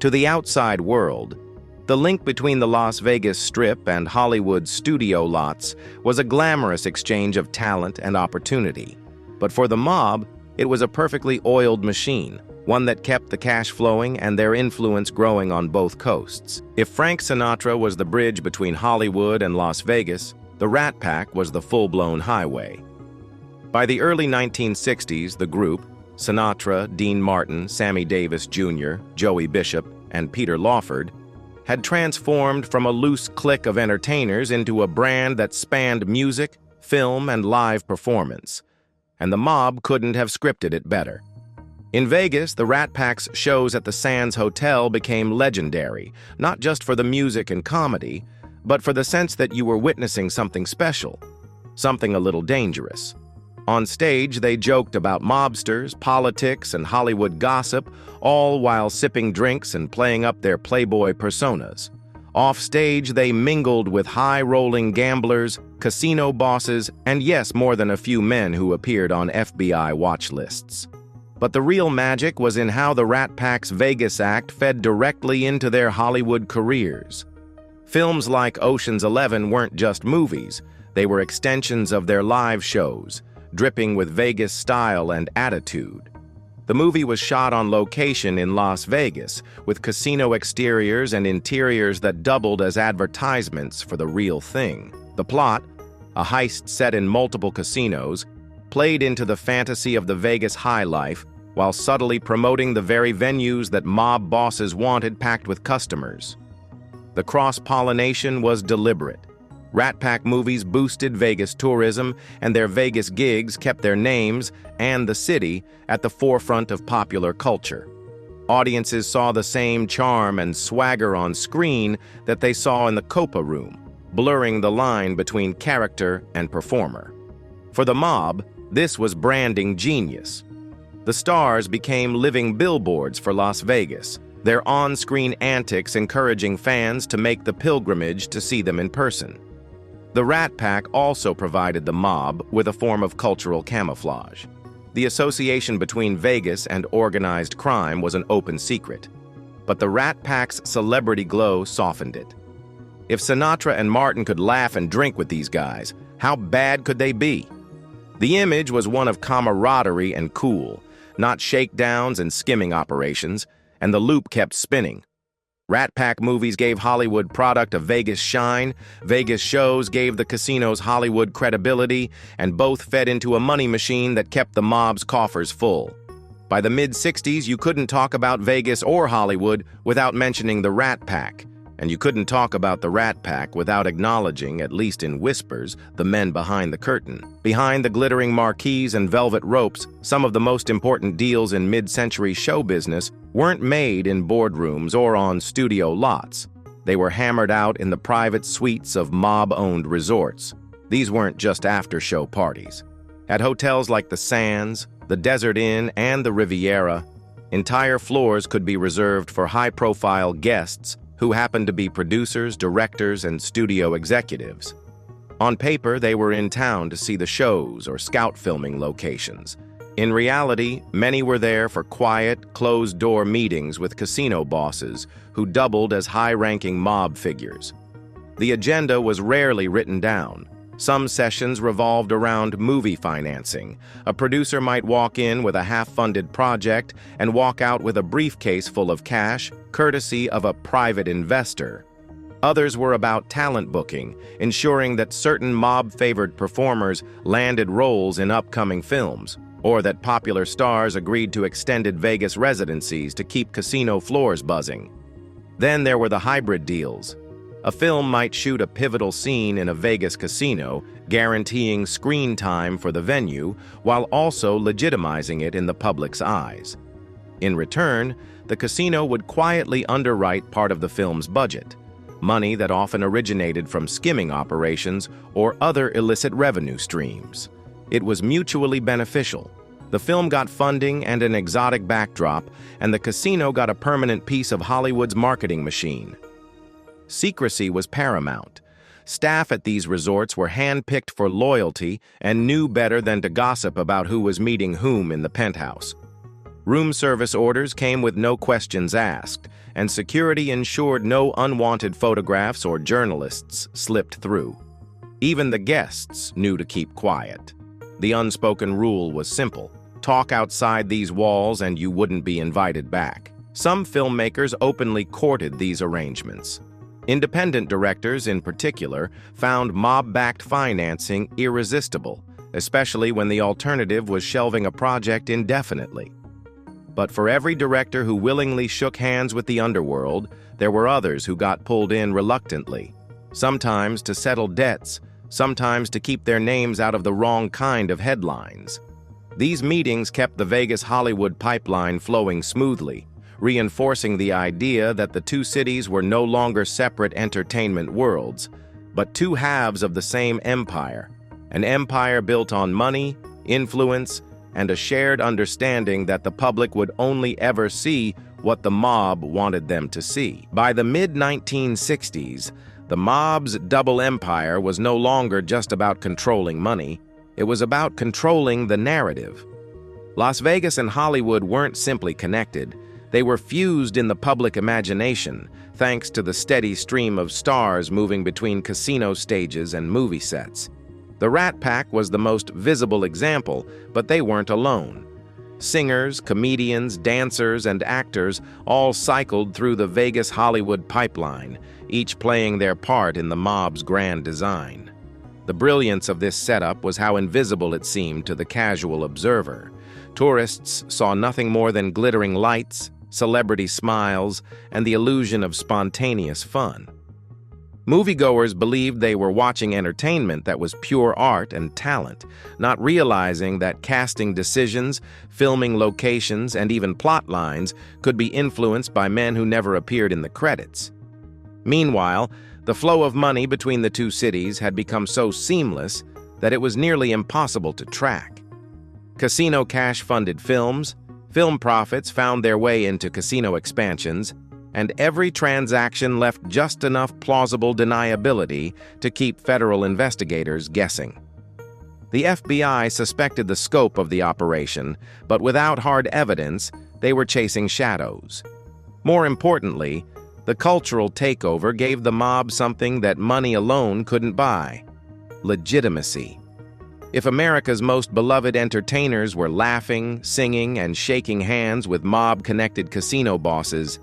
To the outside world, the link between the Las Vegas Strip and Hollywood's studio lots was a glamorous exchange of talent and opportunity. But for the mob, it was a perfectly oiled machine, one that kept the cash flowing and their influence growing on both coasts. If Frank Sinatra was the bridge between Hollywood and Las Vegas, the Rat Pack was the full-blown highway. By the early 1960s, the group, Sinatra, Dean Martin, Sammy Davis Jr., Joey Bishop, and Peter Lawford, had transformed from a loose clique of entertainers into a brand that spanned music, film, and live performance. And the mob couldn't have scripted it better. In Vegas, the Rat Pack's shows at the Sands Hotel became legendary, not just for the music and comedy, but for the sense that you were witnessing something special, something a little dangerous. On stage, they joked about mobsters, politics, and Hollywood gossip, all while sipping drinks and playing up their playboy personas. Off stage, they mingled with high-rolling gamblers, casino bosses, and yes, more than a few men who appeared on FBI watch lists. But the real magic was in how the Rat Pack's Vegas act fed directly into their Hollywood careers. Films like Ocean's 11 weren't just movies, they were extensions of their live shows, dripping with Vegas style and attitude. The movie was shot on location in Las Vegas, with casino exteriors and interiors that doubled as advertisements for the real thing. The plot, a heist set in multiple casinos, played into the fantasy of the Vegas high life while subtly promoting the very venues that mob bosses wanted, packed with customers. The cross-pollination was deliberate. Rat Pack movies boosted Vegas tourism, and their Vegas gigs kept their names and the city at the forefront of popular culture. Audiences saw the same charm and swagger on screen that they saw in the Copa Room, blurring the line between character and performer. For the mob, this was branding genius. The stars became living billboards for Las Vegas, their on-screen antics encouraging fans to make the pilgrimage to see them in person. The Rat Pack also provided the mob with a form of cultural camouflage. The association between Vegas and organized crime was an open secret, but the Rat Pack's celebrity glow softened it. If Sinatra and Martin could laugh and drink with these guys, how bad could they be? The image was one of camaraderie and cool, not shakedowns and skimming operations, and the loop kept spinning. Rat Pack movies gave Hollywood product a Vegas shine, Vegas shows gave the casino's Hollywood credibility, and both fed into a money machine that kept the mob's coffers full. By the mid-60s, you couldn't talk about Vegas or Hollywood without mentioning the Rat Pack, and you couldn't talk about the Rat Pack without acknowledging, at least in whispers, the men behind the curtain. Behind the glittering marquees and velvet ropes, some of the most important deals in mid-century show business weren't made in boardrooms or on studio lots. They were hammered out in the private suites of mob-owned resorts. These weren't just after-show parties. At hotels like the Sands, the Desert Inn, and the Riviera, entire floors could be reserved for high-profile guests who happened to be producers, directors, and studio executives. On paper, they were in town to see the shows or scout filming locations. In reality, many were there for quiet, closed-door meetings with casino bosses who doubled as high-ranking mob figures. The agenda was rarely written down. Some sessions revolved around movie financing. A producer might walk in with a half-funded project and walk out with a briefcase full of cash, courtesy of a private investor. Others were about talent booking, ensuring that certain mob-favored performers landed roles in upcoming films, or that popular stars agreed to extended Vegas residencies to keep casino floors buzzing. Then there were the hybrid deals. A film might shoot a pivotal scene in a Vegas casino, guaranteeing screen time for the venue, while also legitimizing it in the public's eyes. In return, the casino would quietly underwrite part of the film's budget, money that often originated from skimming operations or other illicit revenue streams. It was mutually beneficial. The film got funding and an exotic backdrop, and the casino got a permanent piece of Hollywood's marketing machine. Secrecy was paramount. Staff at these resorts were handpicked for loyalty and knew better than to gossip about who was meeting whom in the penthouse. Room service orders came with no questions asked, and security ensured no unwanted photographs or journalists slipped through. Even the guests knew to keep quiet. The unspoken rule was simple: talk outside these walls and you wouldn't be invited back. Some filmmakers openly courted these arrangements. Independent directors, in particular, found mob-backed financing irresistible, especially when the alternative was shelving a project indefinitely. But for every director who willingly shook hands with the underworld, there were others who got pulled in reluctantly, sometimes to settle debts, sometimes to keep their names out of the wrong kind of headlines. These meetings kept the Vegas-Hollywood pipeline flowing smoothly, reinforcing the idea that the two cities were no longer separate entertainment worlds, but two halves of the same empire, an empire built on money, influence, and a shared understanding that the public would only ever see what the mob wanted them to see. By the mid-1960s, the mob's double empire was no longer just about controlling money, it was about controlling the narrative. Las Vegas and Hollywood weren't simply connected, they were fused in the public imagination, thanks to the steady stream of stars moving between casino stages and movie sets. The Rat Pack was the most visible example, but they weren't alone. Singers, comedians, dancers, and actors all cycled through the Vegas-Hollywood pipeline, each playing their part in the mob's grand design. The brilliance of this setup was how invisible it seemed to the casual observer. Tourists saw nothing more than glittering lights, celebrity smiles, and the illusion of spontaneous fun. Moviegoers believed they were watching entertainment that was pure art and talent, not realizing that casting decisions, filming locations, and even plot lines could be influenced by men who never appeared in the credits. Meanwhile, the flow of money between the two cities had become so seamless that it was nearly impossible to track. Casino cash-funded films, film profits found their way into casino expansions, and every transaction left just enough plausible deniability to keep federal investigators guessing. The FBI suspected the scope of the operation, but without hard evidence, they were chasing shadows. More importantly, the cultural takeover gave the mob something that money alone couldn't buy: legitimacy. If America's most beloved entertainers were laughing, singing, and shaking hands with mob-connected casino bosses,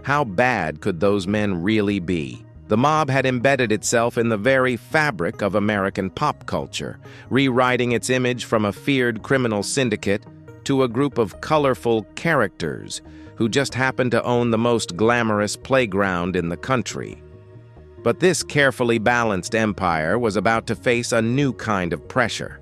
how bad could those men really be? The mob had embedded itself in the very fabric of American pop culture, rewriting its image from a feared criminal syndicate to a group of colorful characters who just happened to own the most glamorous playground in the country. But this carefully balanced empire was about to face a new kind of pressure.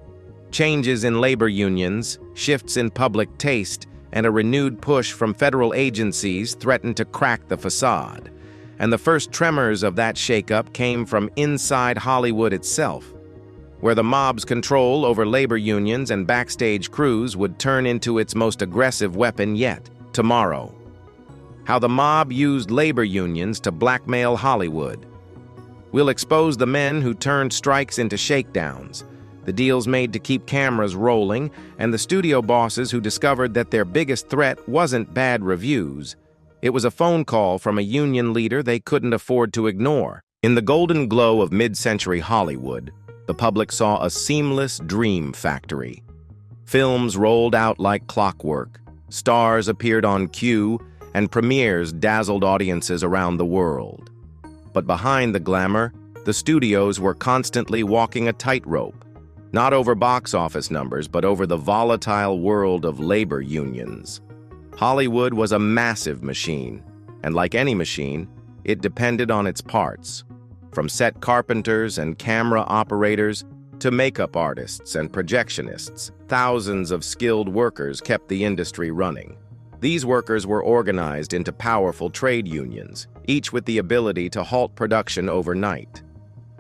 Changes in labor unions, shifts in public taste, and a renewed push from federal agencies threatened to crack the facade. And the first tremors of that shakeup came from inside Hollywood itself, where the mob's control over labor unions and backstage crews would turn into its most aggressive weapon yet: tomorrow. How the mob used labor unions to blackmail Hollywood. We'll expose the men who turned strikes into shakedowns, the deals made to keep cameras rolling, and the studio bosses who discovered that their biggest threat wasn't bad reviews. It was a phone call from a union leader they couldn't afford to ignore. In the golden glow of mid-century Hollywood, the public saw a seamless dream factory. Films rolled out like clockwork, stars appeared on cue, and premieres dazzled audiences around the world. But behind the glamour, the studios were constantly walking a tightrope, not over box office numbers, but over the volatile world of labor unions. Hollywood was a massive machine, and like any machine, it depended on its parts. From set carpenters and camera operators to makeup artists and projectionists, thousands of skilled workers kept the industry running. These workers were organized into powerful trade unions, each with the ability to halt production overnight.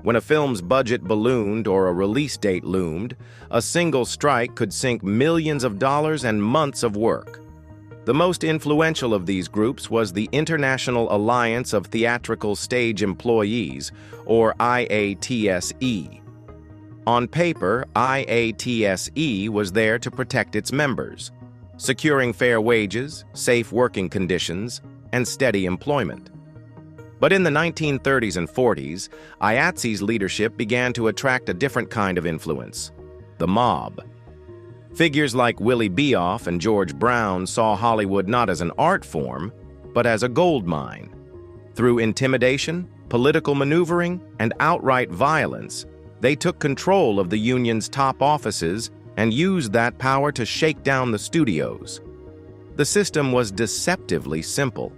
When a film's budget ballooned or a release date loomed, a single strike could sink millions of dollars and months of work. The most influential of these groups was the International Alliance of Theatrical Stage Employees, or IATSE. On paper, IATSE was there to protect its members, securing fair wages, safe working conditions, and steady employment. But in the 1930s and 40s, IATSE's leadership began to attract a different kind of influence: the mob. Figures like Willie Beoff and George Brown saw Hollywood not as an art form, but as a gold mine. Through intimidation, political maneuvering, and outright violence, they took control of the union's top offices and used that power to shake down the studios. The system was deceptively simple.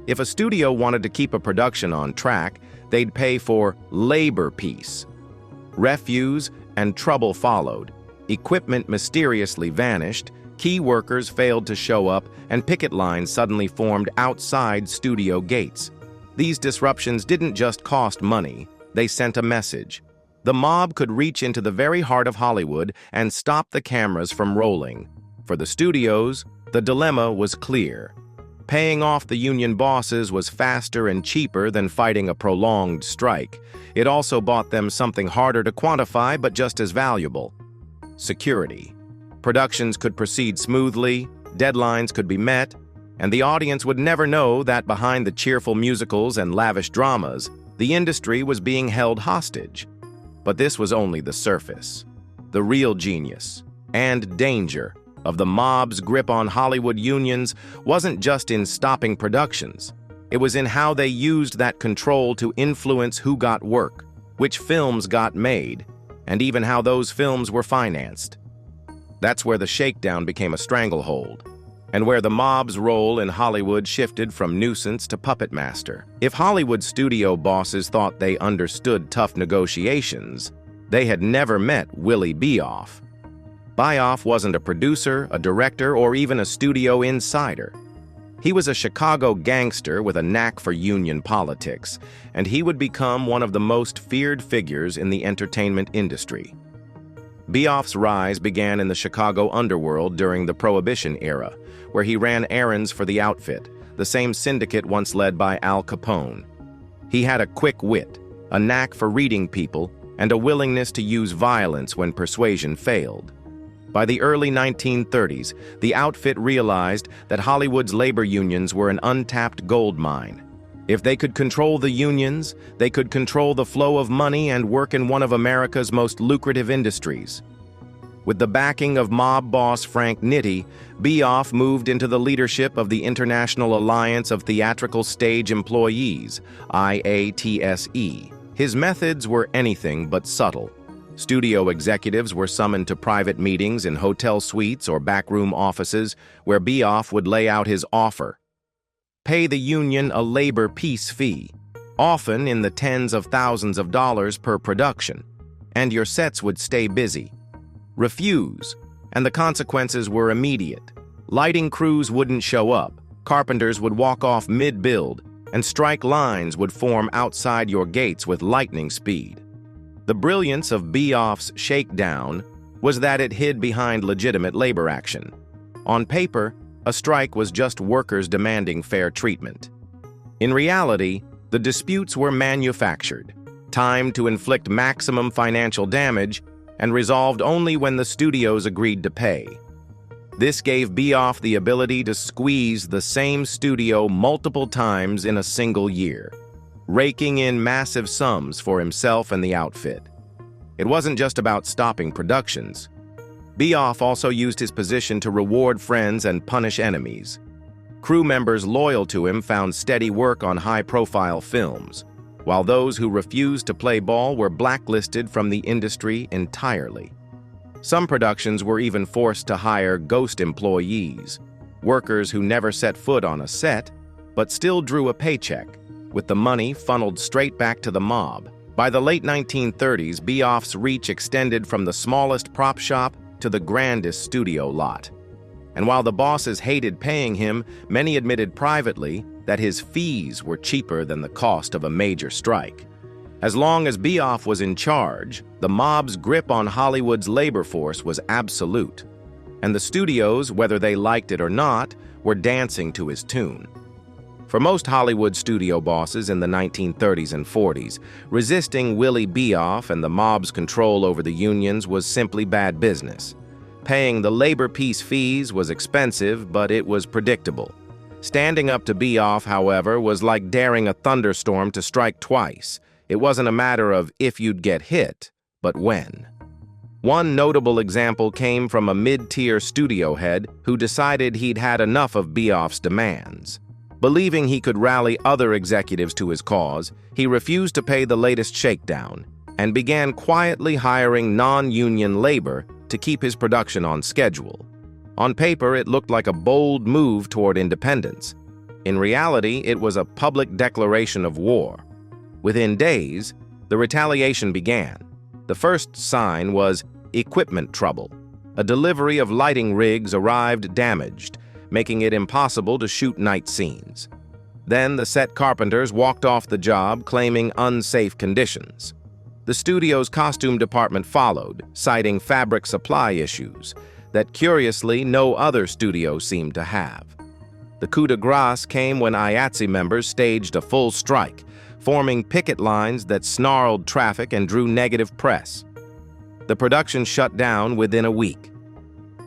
If a studio wanted to keep a production on track, they'd pay for labor peace. Refuse and trouble followed. Equipment mysteriously vanished, key workers failed to show up, and picket lines suddenly formed outside studio gates. These disruptions didn't just cost money, they sent a message. The mob could reach into the very heart of Hollywood and stop the cameras from rolling. For the studios, the dilemma was clear. Paying off the union bosses was faster and cheaper than fighting a prolonged strike. It also bought them something harder to quantify but just as valuable: security. Productions could proceed smoothly, deadlines could be met, and the audience would never know that behind the cheerful musicals and lavish dramas, the industry was being held hostage. But this was only the surface. The real genius and danger of the mob's grip on Hollywood unions wasn't just in stopping productions. It was in how they used that control to influence who got work, which films got made, and even how those films were financed. That's where the shakedown became a stranglehold, and where the mob's role in Hollywood shifted from nuisance to puppet master. If Hollywood studio bosses thought they understood tough negotiations, they had never met Willie Beoff. Beoff wasn't a producer, a director, or even a studio insider. He was a Chicago gangster with a knack for union politics, and he would become one of the most feared figures in the entertainment industry. Beoff's rise began in the Chicago underworld during the Prohibition era, where he ran errands for the outfit, the same syndicate once led by Al Capone. He had a quick wit, a knack for reading people, and a willingness to use violence when persuasion failed. By the early 1930s, the outfit realized that Hollywood's labor unions were an untapped gold mine. If they could control the unions, they could control the flow of money and work in one of America's most lucrative industries. With the backing of mob boss Frank Nitti, Beoff moved into the leadership of the International Alliance of Theatrical Stage Employees, IATSE. His methods were anything but subtle. Studio executives were summoned to private meetings in hotel suites or backroom offices where Beoff would lay out his offer. Pay the union a labor peace fee, often in the tens of thousands of dollars per production, and your sets would stay busy. Refuse, and the consequences were immediate. Lighting crews wouldn't show up, carpenters would walk off mid-build, and strike lines would form outside your gates with lightning speed. The brilliance of Beoff's shakedown was that it hid behind legitimate labor action. On paper, a strike was just workers demanding fair treatment. In reality, the disputes were manufactured, timed to inflict maximum financial damage, and resolved only when the studios agreed to pay. This gave Beoff the ability to squeeze the same studio multiple times in a single year, raking in massive sums for himself and the outfit. It wasn't just about stopping productions. Beoff also used his position to reward friends and punish enemies. Crew members loyal to him found steady work on high-profile films, while those who refused to play ball were blacklisted from the industry entirely. Some productions were even forced to hire ghost employees, workers who never set foot on a set, but still drew a paycheck, with the money funneled straight back to the mob. By the late 1930s, Beoff's reach extended from the smallest prop shop to the grandest studio lot. And while the bosses hated paying him, many admitted privately that his fees were cheaper than the cost of a major strike. As long as Beoff was in charge, the mob's grip on Hollywood's labor force was absolute. And the studios, whether they liked it or not, were dancing to his tune. For most Hollywood studio bosses in the 1930s and 40s, resisting Willie Beoff and the mob's control over the unions was simply bad business. Paying the labor peace fees was expensive, but it was predictable. Standing up to Beoff, however, was like daring a thunderstorm to strike twice. It wasn't a matter of if you'd get hit, but when. One notable example came from a mid-tier studio head who decided he'd had enough of Beoff's demands. Believing he could rally other executives to his cause, he refused to pay the latest shakedown and began quietly hiring non-union labor to keep his production on schedule. On paper, it looked like a bold move toward independence. In reality, it was a public declaration of war. Within days, the retaliation began. The first sign was equipment trouble. A delivery of lighting rigs arrived damaged, making it impossible to shoot night scenes. Then the set carpenters walked off the job, claiming unsafe conditions. The studio's costume department followed, citing fabric supply issues that, curiously, no other studio seemed to have. The coup de grace came when IATSE members staged a full strike, forming picket lines that snarled traffic and drew negative press. The production shut down within a week.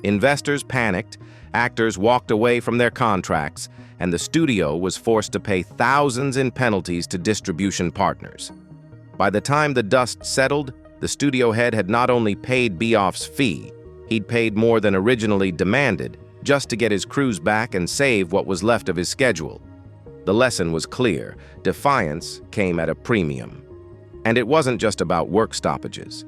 Investors panicked, actors walked away from their contracts, and the studio was forced to pay thousands in penalties to distribution partners. By the time the dust settled, the studio head had not only paid Beoff's fee, he'd paid more than originally demanded just to get his crews back and save what was left of his schedule. The lesson was clear: defiance came at a premium. And it wasn't just about work stoppages.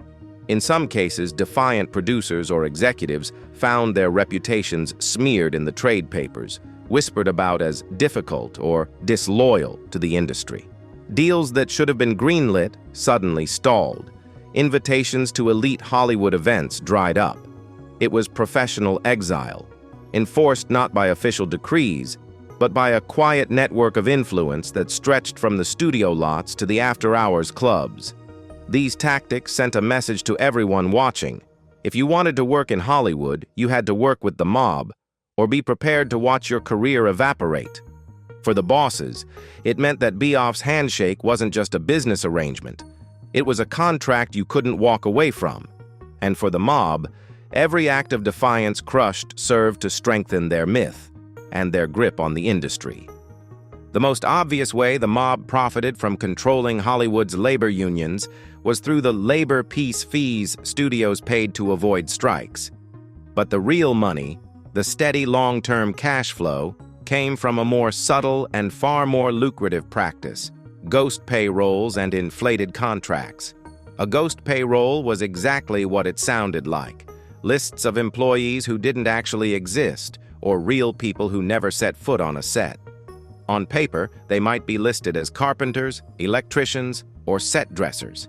In some cases, defiant producers or executives found their reputations smeared in the trade papers, whispered about as difficult or disloyal to the industry. Deals that should have been greenlit suddenly stalled. Invitations to elite Hollywood events dried up. It was professional exile, enforced not by official decrees, but by a quiet network of influence that stretched from the studio lots to the after-hours clubs. These tactics sent a message to everyone watching. If you wanted to work in Hollywood, you had to work with the mob, or be prepared to watch your career evaporate. For the bosses, it meant that Beoff's handshake wasn't just a business arrangement. It was a contract you couldn't walk away from. And for the mob, every act of defiance crushed served to strengthen their myth and their grip on the industry. The most obvious way the mob profited from controlling Hollywood's labor unions was through the labor peace fees studios paid to avoid strikes. But the real money, the steady long-term cash flow, came from a more subtle and far more lucrative practice: ghost payrolls and inflated contracts. A ghost payroll was exactly what it sounded like: lists of employees who didn't actually exist, or real people who never set foot on a set. On paper, they might be listed as carpenters, electricians, or set dressers.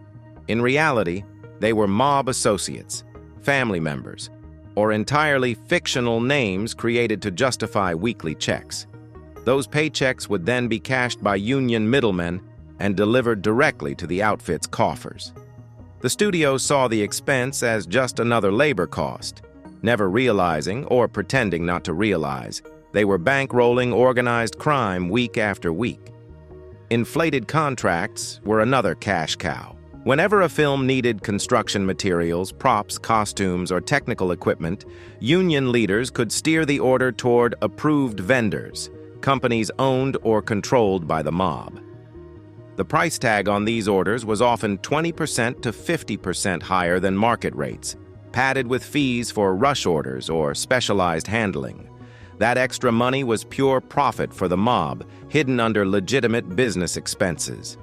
In reality, they were mob associates, family members, or entirely fictional names created to justify weekly checks. Those paychecks would then be cashed by union middlemen and delivered directly to the outfit's coffers. The studio saw the expense as just another labor cost, never realizing, or pretending not to realize, they were bankrolling organized crime week after week. Inflated contracts were another cash cow. Whenever a film needed construction materials, props, costumes, or technical equipment, union leaders could steer the order toward approved vendors, companies owned or controlled by the mob. The price tag on these orders was often 20% to 50% higher than market rates, padded with fees for rush orders or specialized handling. That extra money was pure profit for the mob, hidden under legitimate business expenses.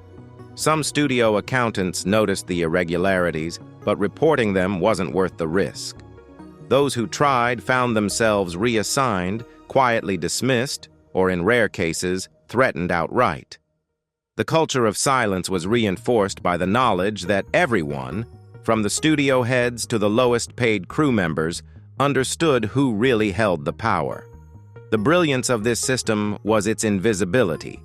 Some studio accountants noticed the irregularities, but reporting them wasn't worth the risk. Those who tried found themselves reassigned, quietly dismissed, or in rare cases, threatened outright. The culture of silence was reinforced by the knowledge that everyone, from the studio heads to the lowest-paid crew members, understood who really held the power. The brilliance of this system was its invisibility.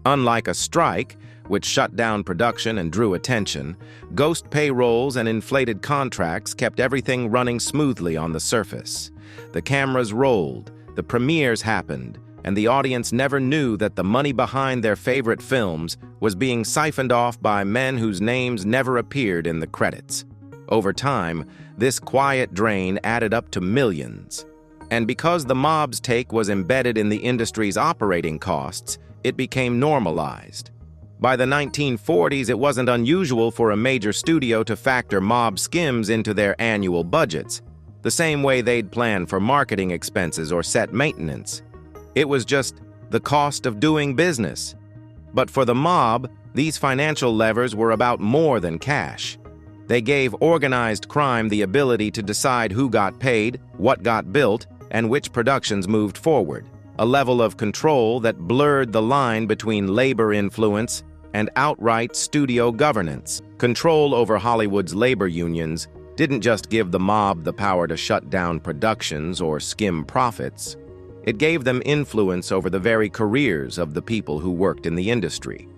Unlike a strike, which shut down production and drew attention, ghost payrolls and inflated contracts kept everything running smoothly on the surface. The cameras rolled, the premieres happened, and the audience never knew that the money behind their favorite films was being siphoned off by men whose names never appeared in the credits. Over time, this quiet drain added up to millions. And because the mob's take was embedded in the industry's operating costs, it became normalized. By the 1940s, it wasn't unusual for a major studio to factor mob skims into their annual budgets, the same way they'd plan for marketing expenses or set maintenance. It was just the cost of doing business. But for the mob, these financial levers were about more than cash. They gave organized crime the ability to decide who got paid, what got built, and which productions moved forward, a level of control that blurred the line between labor influence and outright studio governance. Control over Hollywood's labor unions didn't just give the mob the power to shut down productions or skim profits. It gave them influence over the very careers of the people who worked in the industry.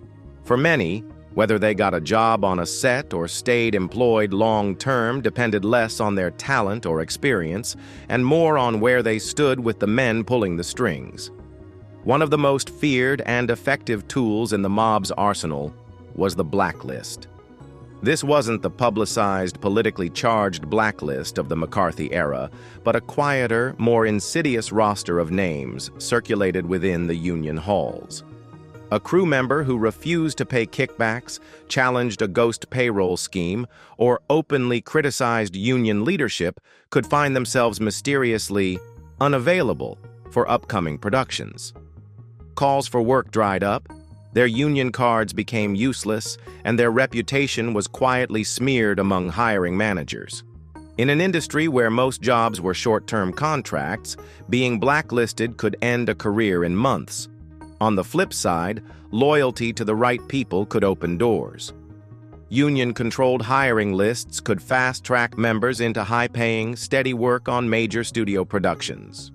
For many, whether they got a job on a set or stayed employed long-term depended less on their talent or experience and more on where they stood with the men pulling the strings. One of the most feared and effective tools in the mob's arsenal was the blacklist. This wasn't the publicized, politically charged blacklist of the McCarthy era, but a quieter, more insidious roster of names circulated within the union halls. A crew member who refused to pay kickbacks, challenged a ghost payroll scheme, or openly criticized union leadership could find themselves mysteriously unavailable for upcoming productions. Calls for work dried up, their union cards became useless, and their reputation was quietly smeared among hiring managers. In an industry where most jobs were short-term contracts, being blacklisted could end a career in months. On the flip side, loyalty to the right people could open doors. Union-controlled hiring lists could fast-track members into high-paying, steady work on major studio productions.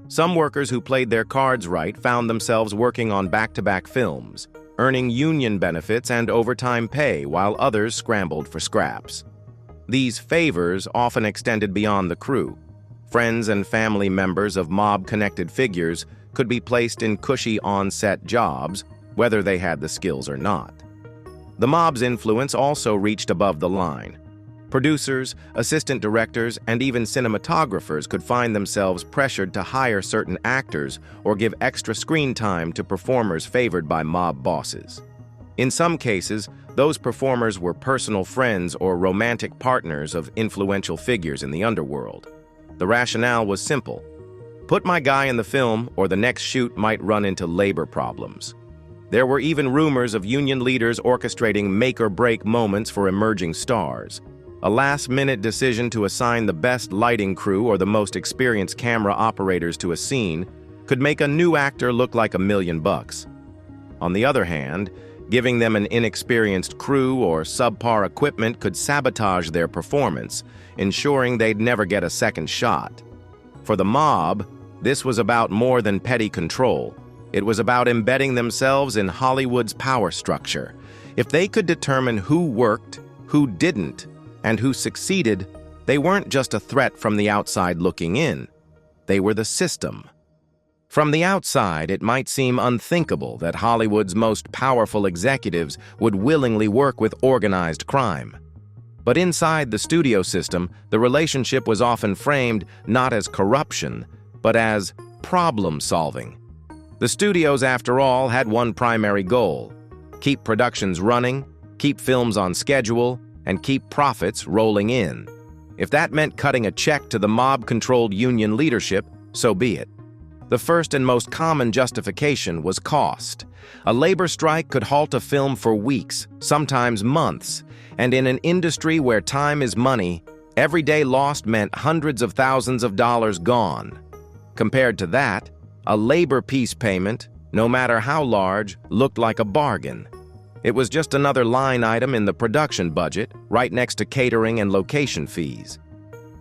Some workers who played their cards right found themselves working on back-to-back films, earning union benefits and overtime pay while others scrambled for scraps. These favors often extended beyond the crew. Friends and family members of mob-connected figures could be placed in cushy on-set jobs, whether they had the skills or not. The mob's influence also reached above the line. Producers, assistant directors, and even cinematographers could find themselves pressured to hire certain actors or give extra screen time to performers favored by mob bosses. In some cases, those performers were personal friends or romantic partners of influential figures in the underworld. The rationale was simple. Put my guy in the film, or the next shoot might run into labor problems. There were even rumors of union leaders orchestrating make-or-break moments for emerging stars. A last-minute decision to assign the best lighting crew or the most experienced camera operators to a scene could make a new actor look like $1 million. On the other hand, giving them an inexperienced crew or subpar equipment could sabotage their performance, ensuring they'd never get a second shot. For the mob, this was about more than petty control. It was about embedding themselves in Hollywood's power structure. If they could determine who worked, who didn't, and who succeeded, they weren't just a threat from the outside looking in. They were the system. From the outside, it might seem unthinkable that Hollywood's most powerful executives would willingly work with organized crime. But inside the studio system, the relationship was often framed not as corruption, but as problem-solving. The studios, after all, had one primary goal: keep productions running, keep films on schedule, and keep profits rolling in. If that meant cutting a check to the mob-controlled union leadership, so be it. The first and most common justification was cost. A labor strike could halt a film for weeks, sometimes months, and in an industry where time is money, every day lost meant hundreds of thousands of dollars gone. Compared to that, a labor peace payment, no matter how large, looked like a bargain. It was just another line item in the production budget, right next to catering and location fees.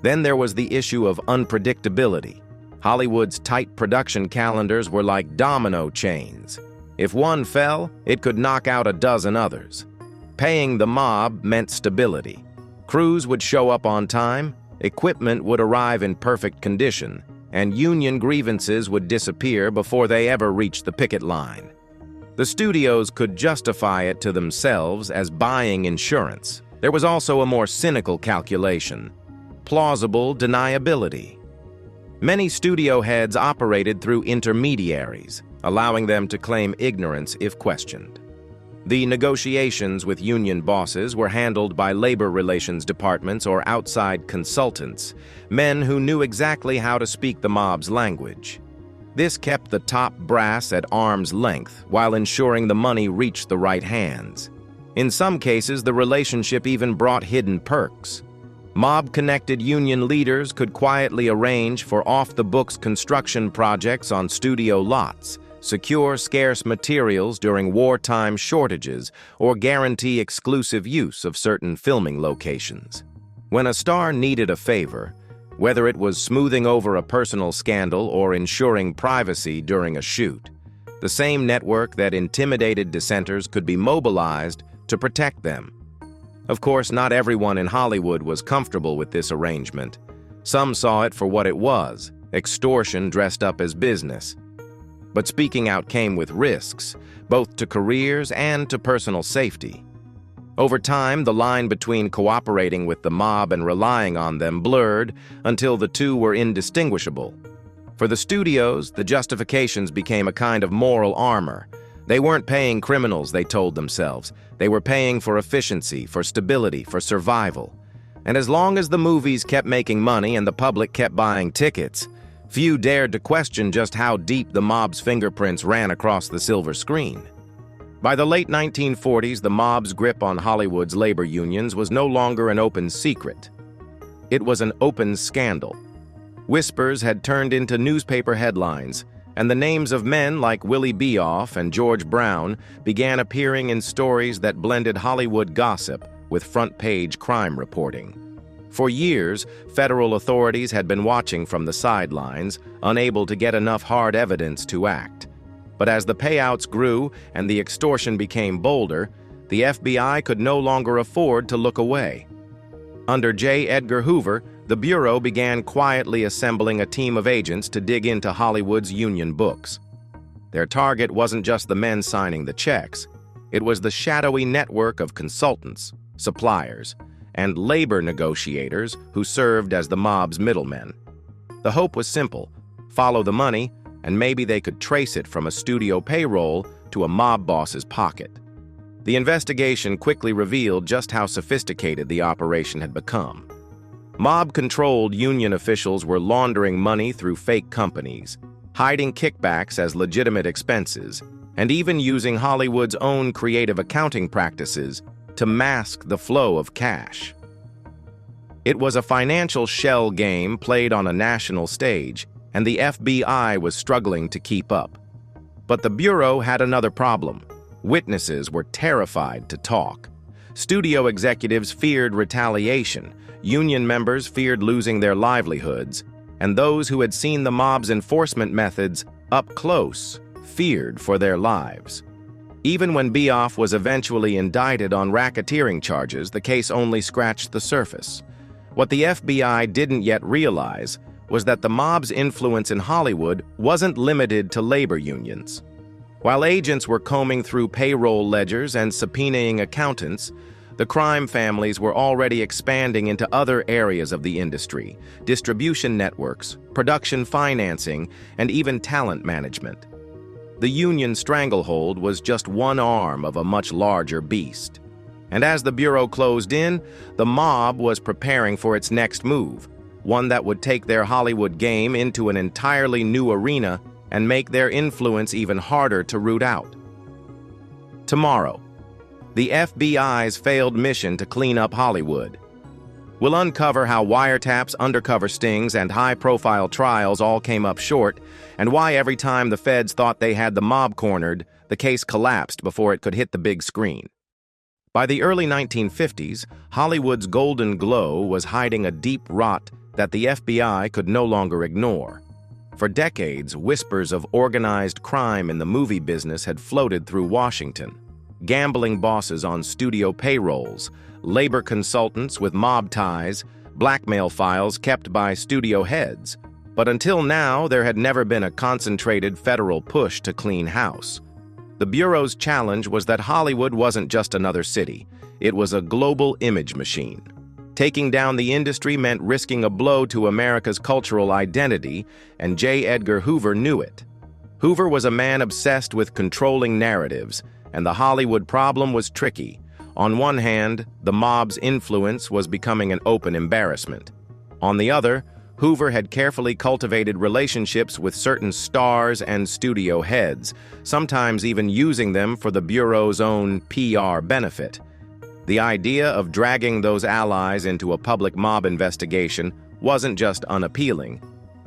Then there was the issue of unpredictability. Hollywood's tight production calendars were like domino chains. If one fell, it could knock out a dozen others. Paying the mob meant stability. Crews would show up on time, equipment would arrive in perfect condition, and union grievances would disappear before they ever reached the picket line. The studios could justify it to themselves as buying insurance. There was also a more cynical calculation: plausible deniability. Many studio heads operated through intermediaries, allowing them to claim ignorance if questioned. The negotiations with union bosses were handled by labor relations departments or outside consultants, men who knew exactly how to speak the mob's language. This kept the top brass at arm's length while ensuring the money reached the right hands. In some cases, the relationship even brought hidden perks. Mob-connected union leaders could quietly arrange for off-the-books construction projects on studio lots, secure scarce materials during wartime shortages, or guarantee exclusive use of certain filming locations. When a star needed a favor, whether it was smoothing over a personal scandal or ensuring privacy during a shoot, the same network that intimidated dissenters could be mobilized to protect them. Of course, not everyone in Hollywood was comfortable with this arrangement. Some saw it for what it was: extortion dressed up as business. But speaking out came with risks, both to careers and to personal safety. Over time, the line between cooperating with the mob and relying on them blurred until the two were indistinguishable. For the studios, the justifications became a kind of moral armor. They weren't paying criminals, they told themselves. They were paying for efficiency, for stability, for survival. And as long as the movies kept making money and the public kept buying tickets, few dared to question just how deep the mob's fingerprints ran across the silver screen. By the late 1940s, the mob's grip on Hollywood's labor unions was no longer an open secret. It was an open scandal. Whispers had turned into newspaper headlines, and the names of men like Willie Beoff and George Brown began appearing in stories that blended Hollywood gossip with front-page crime reporting. For years, federal authorities had been watching from the sidelines, unable to get enough hard evidence to act. But as the payouts grew and the extortion became bolder, the FBI could no longer afford to look away. Under J. Edgar Hoover, the Bureau began quietly assembling a team of agents to dig into Hollywood's union books. Their target wasn't just the men signing the checks. It was the shadowy network of consultants, suppliers, and labor negotiators who served as the mob's middlemen. The hope was simple: follow the money, and maybe they could trace it from a studio payroll to a mob boss's pocket. The investigation quickly revealed just how sophisticated the operation had become. Mob-controlled union officials were laundering money through fake companies, hiding kickbacks as legitimate expenses, and even using Hollywood's own creative accounting practices to mask the flow of cash. It was a financial shell game played on a national stage, and the FBI was struggling to keep up. But the Bureau had another problem. Witnesses were terrified to talk. Studio executives feared retaliation, union members feared losing their livelihoods, and those who had seen the mob's enforcement methods up close feared for their lives. Even when Beoff was eventually indicted on racketeering charges, the case only scratched the surface. What the FBI didn't yet realize was that the mob's influence in Hollywood wasn't limited to labor unions. While agents were combing through payroll ledgers and subpoenaing accountants, the crime families were already expanding into other areas of the industry: distribution networks, production financing, and even talent management. The union stranglehold was just one arm of a much larger beast. And as the Bureau closed in, the mob was preparing for its next move, one that would take their Hollywood game into an entirely new arena and make their influence even harder to root out. Tomorrow, the FBI's failed mission to clean up Hollywood. We'll uncover how wiretaps, undercover stings, and high-profile trials all came up short, and why every time the feds thought they had the mob cornered, the case collapsed before it could hit the big screen. By the early 1950s, Hollywood's golden glow was hiding a deep rot that the FBI could no longer ignore. For decades, whispers of organized crime in the movie business had floated through Washington. Gambling bosses on studio payrolls, labor consultants with mob ties, blackmail files kept by studio heads. But until now, there had never been a concentrated federal push to clean house. The Bureau's challenge was that Hollywood wasn't just another city. It was a global image machine. Taking down the industry meant risking a blow to America's cultural identity, and J. Edgar Hoover knew it. Hoover was a man obsessed with controlling narratives, and the Hollywood problem was tricky. On one hand, the mob's influence was becoming an open embarrassment. On the other, Hoover had carefully cultivated relationships with certain stars and studio heads, sometimes even using them for the Bureau's own PR benefit. The idea of dragging those allies into a public mob investigation wasn't just unappealing.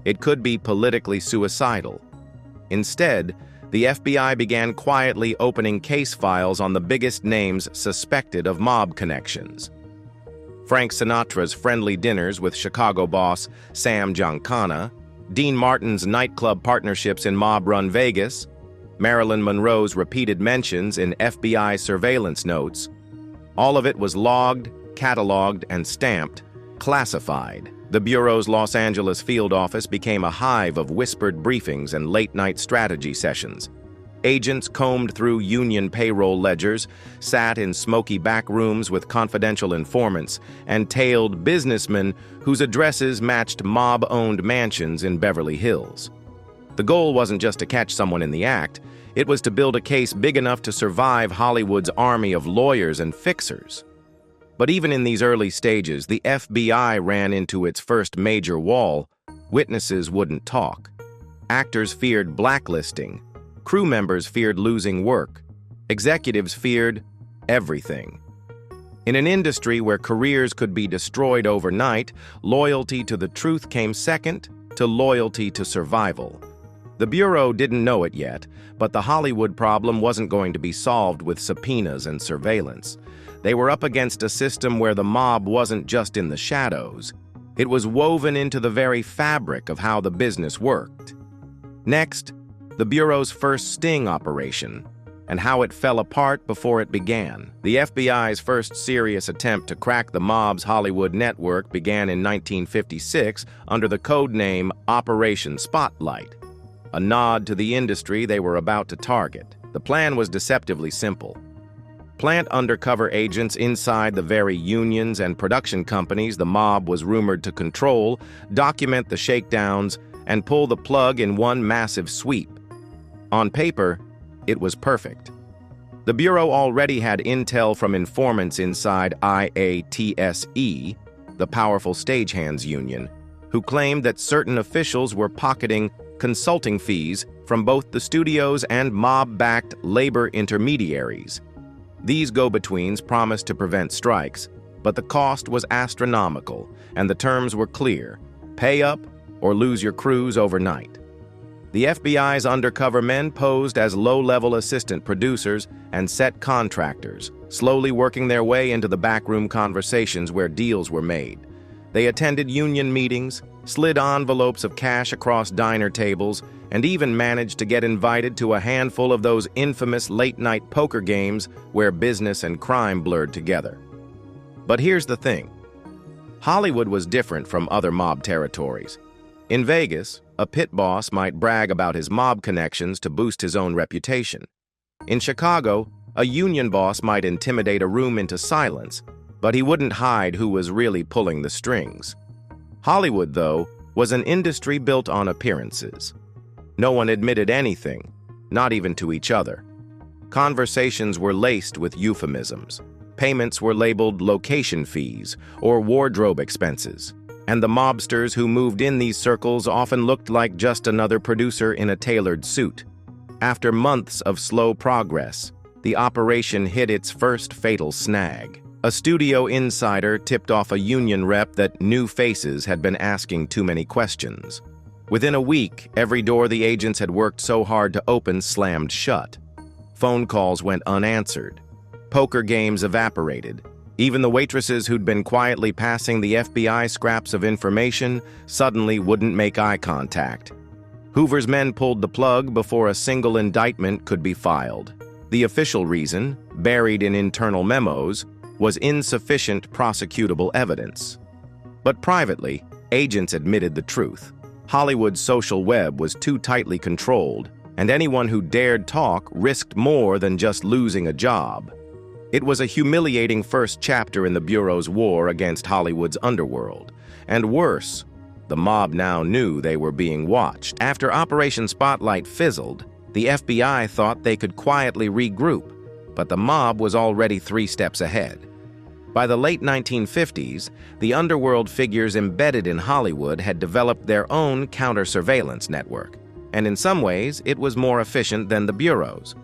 It could be politically suicidal. Instead, the FBI began quietly opening case files on the biggest names suspected of mob connections. Frank Sinatra's friendly dinners with Chicago boss Sam Giancana, Dean Martin's nightclub partnerships in mob-run Vegas, Marilyn Monroe's repeated mentions in FBI surveillance notes. All of it was logged, cataloged, and stamped, classified. The Bureau's Los Angeles field office became a hive of whispered briefings and late-night strategy sessions. Agents combed through union payroll ledgers, sat in smoky back rooms with confidential informants, and tailed businessmen whose addresses matched mob-owned mansions in Beverly Hills. The goal wasn't just to catch someone in the act, it was to build a case big enough to survive Hollywood's army of lawyers and fixers. But even in these early stages, the FBI ran into its first major wall. Witnesses wouldn't talk. Actors feared blacklisting. Crew members feared losing work. Executives feared everything. In an industry where careers could be destroyed overnight, loyalty to the truth came second to loyalty to survival. The Bureau didn't know it yet, but the Hollywood problem wasn't going to be solved with subpoenas and surveillance. They were up against a system where the mob wasn't just in the shadows. It was woven into the very fabric of how the business worked. Next, the Bureau's first sting operation, and how it fell apart before it began. The FBI's first serious attempt to crack the mob's Hollywood network began in 1956 under the code name Operation Spotlight, a nod to the industry they were about to target. The plan was deceptively simple. Plant undercover agents inside the very unions and production companies the mob was rumored to control, document the shakedowns, and pull the plug in one massive sweep. On paper, it was perfect. The Bureau already had intel from informants inside IATSE, the powerful stagehands union, who claimed that certain officials were pocketing consulting fees from both the studios and mob-backed labor intermediaries. These go-betweens promised to prevent strikes, but the cost was astronomical, and the terms were clear: pay up or lose your crews overnight. The FBI's undercover men posed as low-level assistant producers and set contractors, slowly working their way into the backroom conversations where deals were made. They attended union meetings, slid envelopes of cash across diner tables, and even managed to get invited to a handful of those infamous late-night poker games where business and crime blurred together. But here's the thing. Hollywood was different from other mob territories. In Vegas, a pit boss might brag about his mob connections to boost his own reputation. In Chicago, a union boss might intimidate a room into silence, but he wouldn't hide who was really pulling the strings. Hollywood, though, was an industry built on appearances. No one admitted anything, not even to each other. Conversations were laced with euphemisms. Payments were labeled location fees or wardrobe expenses, and the mobsters who moved in these circles often looked like just another producer in a tailored suit. After months of slow progress, the operation hit its first fatal snag. A studio insider tipped off a union rep that new faces had been asking too many questions. Within a week, every door the agents had worked so hard to open slammed shut. Phone calls went unanswered. Poker games evaporated. Even the waitresses who'd been quietly passing the FBI scraps of information suddenly wouldn't make eye contact. Hoover's men pulled the plug before a single indictment could be filed. The official reason, buried in internal memos, was insufficient prosecutable evidence. But privately, agents admitted the truth. Hollywood's social web was too tightly controlled, and anyone who dared talk risked more than just losing a job. It was a humiliating first chapter in the Bureau's war against Hollywood's underworld. And worse, the mob now knew they were being watched. After Operation Spotlight fizzled, the FBI thought they could quietly regroup, but the mob was already 3 steps ahead. By the late 1950s, the underworld figures embedded in Hollywood had developed their own counter-surveillance network, and in some ways, it was more efficient than the Bureau's.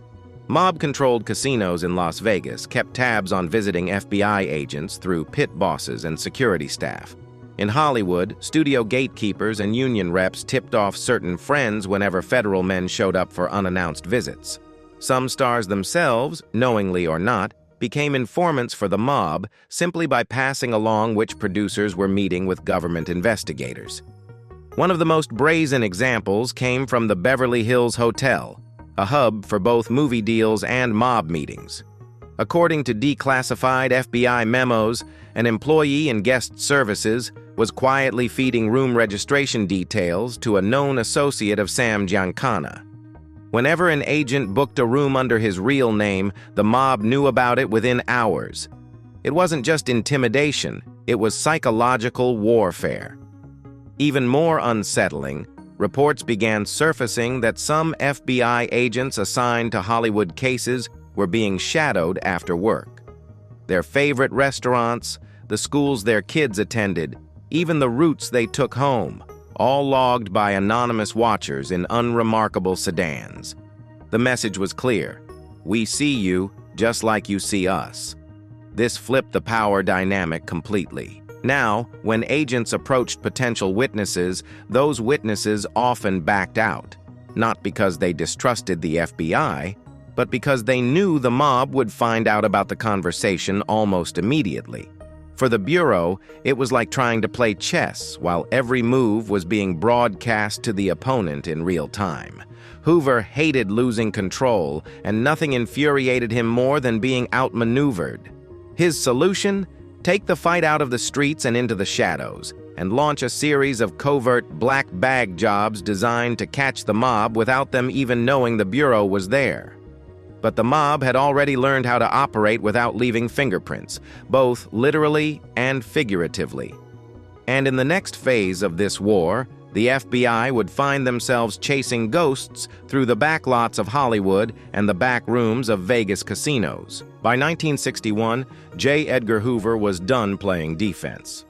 Mob-controlled casinos in Las Vegas kept tabs on visiting FBI agents through pit bosses and security staff. In Hollywood, studio gatekeepers and union reps tipped off certain friends whenever federal men showed up for unannounced visits. Some stars themselves, knowingly or not, became informants for the mob simply by passing along which producers were meeting with government investigators. One of the most brazen examples came from the Beverly Hills Hotel, a hub for both movie deals and mob meetings. According to declassified FBI memos, an employee in guest services was quietly feeding room registration details to a known associate of Sam Giancana. Whenever an agent booked a room under his real name, the mob knew about it within hours. It wasn't just intimidation, it was psychological warfare. Even more unsettling, reports began surfacing that some FBI agents assigned to Hollywood cases were being shadowed after work. Their favorite restaurants, the schools their kids attended, even the routes they took home, all logged by anonymous watchers in unremarkable sedans. The message was clear: we see you just like you see us. This flipped the power dynamic completely. Now, when agents approached potential witnesses, those witnesses often backed out, not because they distrusted the FBI, but because they knew the mob would find out about the conversation almost immediately. For the Bureau, it was like trying to play chess while every move was being broadcast to the opponent in real time. Hoover hated losing control, and nothing infuriated him more than being outmaneuvered. His solution? Take the fight out of the streets and into the shadows, and launch a series of covert black bag jobs designed to catch the mob without them even knowing the Bureau was there. But the mob had already learned how to operate without leaving fingerprints, both literally and figuratively. And in the next phase of this war, the FBI would find themselves chasing ghosts through the backlots of Hollywood and the back rooms of Vegas casinos. By 1961, J. Edgar Hoover was done playing defense.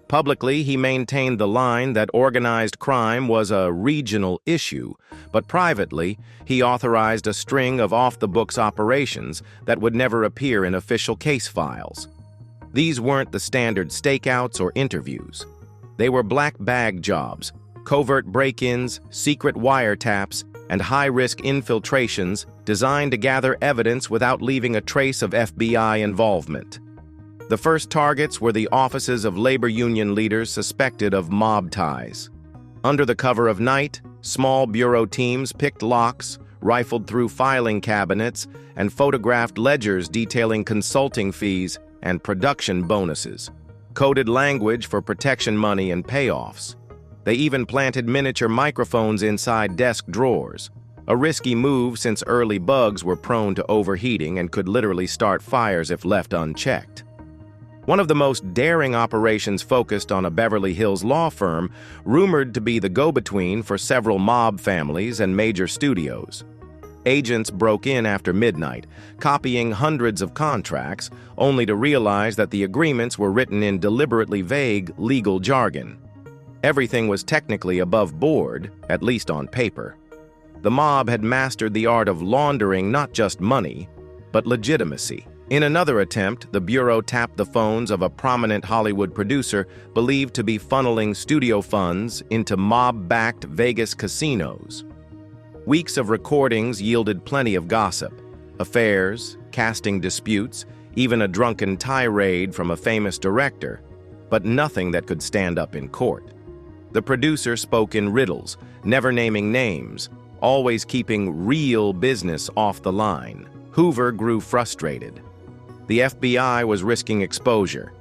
Publicly, he maintained the line that organized crime was a regional issue, but privately, he authorized a string of off-the-books operations that would never appear in official case files. These weren't the standard stakeouts or interviews. They were black bag jobs, covert break-ins, secret wiretaps, and high-risk infiltrations designed to gather evidence without leaving a trace of FBI involvement. The first targets were the offices of labor union leaders suspected of mob ties. Under the cover of night, small bureau teams picked locks, rifled through filing cabinets, and photographed ledgers detailing consulting fees and production bonuses, coded language for protection money and payoffs. They even planted miniature microphones inside desk drawers, a risky move since early bugs were prone to overheating and could literally start fires if left unchecked. One of the most daring operations focused on a Beverly Hills law firm, rumored to be the go-between for several mob families and major studios. Agents broke in after midnight, copying hundreds of contracts, only to realize that the agreements were written in deliberately vague legal jargon. Everything was technically above board, at least on paper. The mob had mastered the art of laundering not just money, but legitimacy. In another attempt, the Bureau tapped the phones of a prominent Hollywood producer believed to be funneling studio funds into mob-backed Vegas casinos. Weeks of recordings yielded plenty of gossip: affairs, casting disputes, even a drunken tirade from a famous director, but nothing that could stand up in court. The producer spoke in riddles, never naming names, always keeping real business off the line. Hoover grew frustrated. The FBI was risking exposure,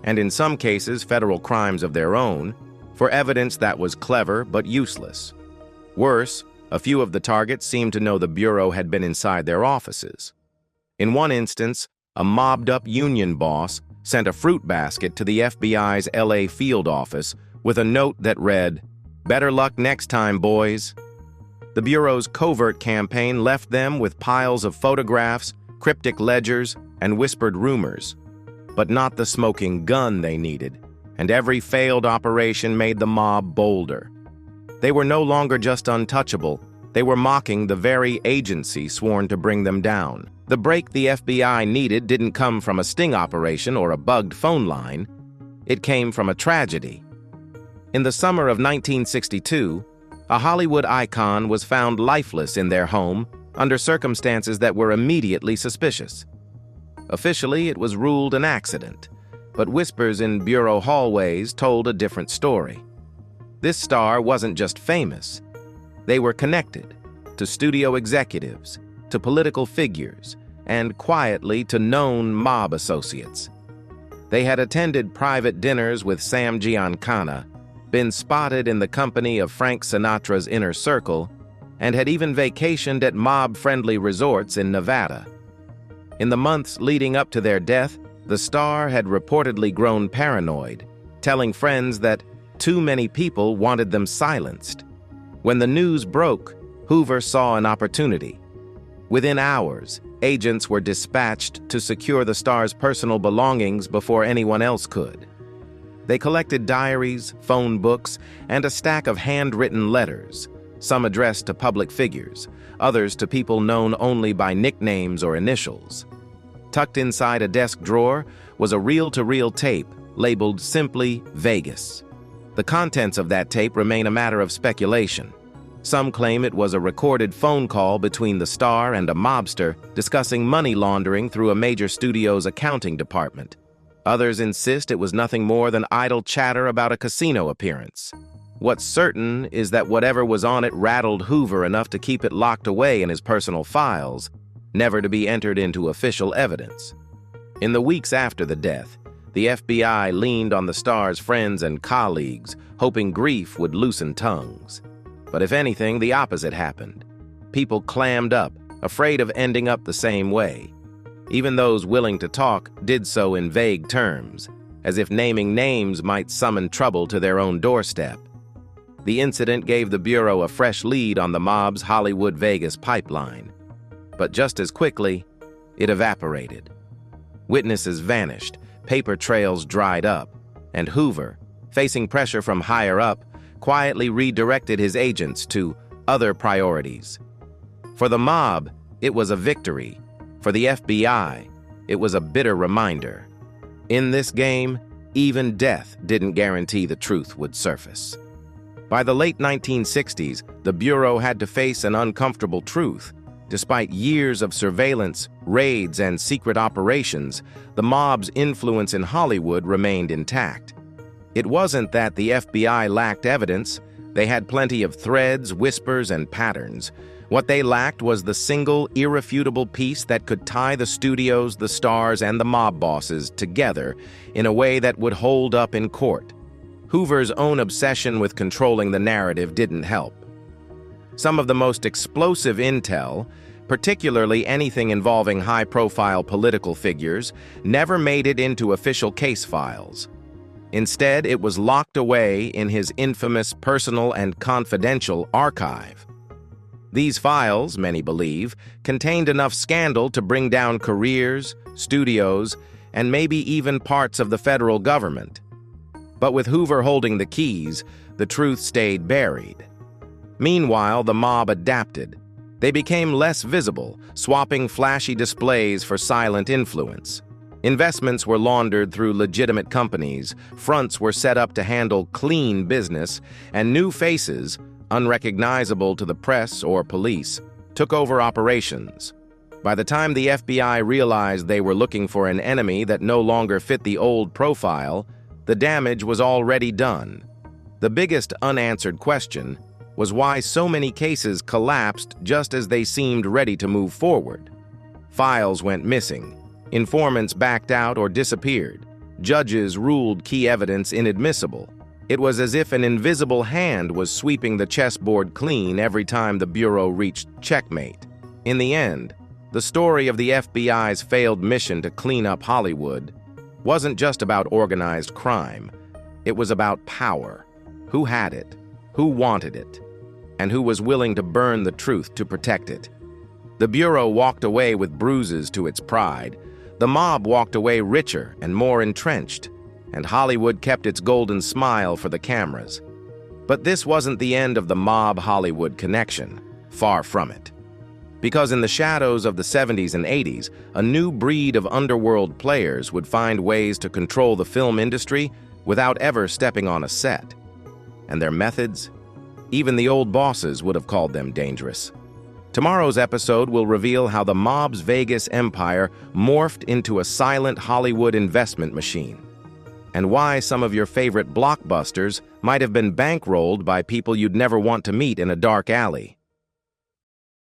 and in some cases federal crimes of their own, for evidence that was clever but useless. Worse, a few of the targets seemed to know the Bureau had been inside their offices. In one instance, a mobbed-up union boss sent a fruit basket to the FBI's LA field office with a note that read, "Better luck next time, boys." The Bureau's covert campaign left them with piles of photographs, cryptic ledgers, and whispered rumors, but not the smoking gun they needed, and every failed operation made the mob bolder. They were no longer just untouchable, they were mocking the very agency sworn to bring them down. The break the FBI needed didn't come from a sting operation or a bugged phone line. It came from a tragedy. In the summer of 1962, a Hollywood icon was found lifeless in their home under circumstances that were immediately suspicious. Officially, it was ruled an accident, but whispers in Bureau hallways told a different story. This star wasn't just famous. They were connected to studio executives, to political figures, and quietly to known mob associates. They had attended private dinners with Sam Giancana, been spotted in the company of Frank Sinatra's inner circle, and had even vacationed at mob-friendly resorts in Nevada. In the months leading up to their death, the star had reportedly grown paranoid, telling friends that too many people wanted them silenced. When the news broke, Hoover saw an opportunity. Within hours, agents were dispatched to secure the star's personal belongings before anyone else could. They collected diaries, phone books, and a stack of handwritten letters, some addressed to public figures, others to people known only by nicknames or initials. Tucked inside a desk drawer was a reel-to-reel tape labeled simply Vegas. The contents of that tape remain a matter of speculation. Some claim it was a recorded phone call between the star and a mobster discussing money laundering through a major studio's accounting department. Others insist it was nothing more than idle chatter about a casino appearance. What's certain is that whatever was on it rattled Hoover enough to keep it locked away in his personal files, never to be entered into official evidence. In the weeks after the death, the FBI leaned on the star's friends and colleagues, hoping grief would loosen tongues. But if anything, the opposite happened. People clammed up, afraid of ending up the same way. Even those willing to talk did so in vague terms, as if naming names might summon trouble to their own doorstep. The incident gave the Bureau a fresh lead on the mob's Hollywood-Vegas pipeline. But just as quickly, it evaporated. Witnesses vanished, paper trails dried up, and Hoover, facing pressure from higher up, quietly redirected his agents to other priorities. For the mob, it was a victory. For the FBI, it was a bitter reminder. In this game, even death didn't guarantee the truth would surface. By the late 1960s, the Bureau had to face an uncomfortable truth. Despite years of surveillance, raids, and secret operations, the mob's influence in Hollywood remained intact. It wasn't that the FBI lacked evidence. They had plenty of threads, whispers, and patterns. What they lacked was the single, irrefutable piece that could tie the studios, the stars, and the mob bosses together in a way that would hold up in court. Hoover's own obsession with controlling the narrative didn't help. Some of the most explosive intel, particularly anything involving high-profile political figures, never made it into official case files. Instead, it was locked away in his infamous personal and confidential archive. These files, many believe, contained enough scandal to bring down careers, studios, and maybe even parts of the federal government. But with Hoover holding the keys, the truth stayed buried. Meanwhile, the mob adapted. They became less visible, swapping flashy displays for silent influence. Investments were laundered through legitimate companies, fronts were set up to handle clean business, and new faces, unrecognizable to the press or police, took over operations. By the time the FBI realized they were looking for an enemy that no longer fit the old profile, the damage was already done. The biggest unanswered question was why so many cases collapsed just as they seemed ready to move forward. Files went missing, informants backed out or disappeared, judges ruled key evidence inadmissible. It was as if an invisible hand was sweeping the chessboard clean every time the Bureau reached checkmate. In the end, the story of the FBI's failed mission to clean up Hollywood wasn't just about organized crime. It was about power. Who had it? Who wanted it? And who was willing to burn the truth to protect it? The Bureau walked away with bruises to its pride. The mob walked away richer and more entrenched. And Hollywood kept its golden smile for the cameras. But this wasn't the end of the mob-Hollywood connection. Far from it. Because in the shadows of the 70s and 80s, a new breed of underworld players would find ways to control the film industry without ever stepping on a set. And their methods? Even the old bosses would have called them dangerous. Tomorrow's episode will reveal how the mob's Vegas empire morphed into a silent Hollywood investment machine, and why some of your favorite blockbusters might have been bankrolled by people you'd never want to meet in a dark alley.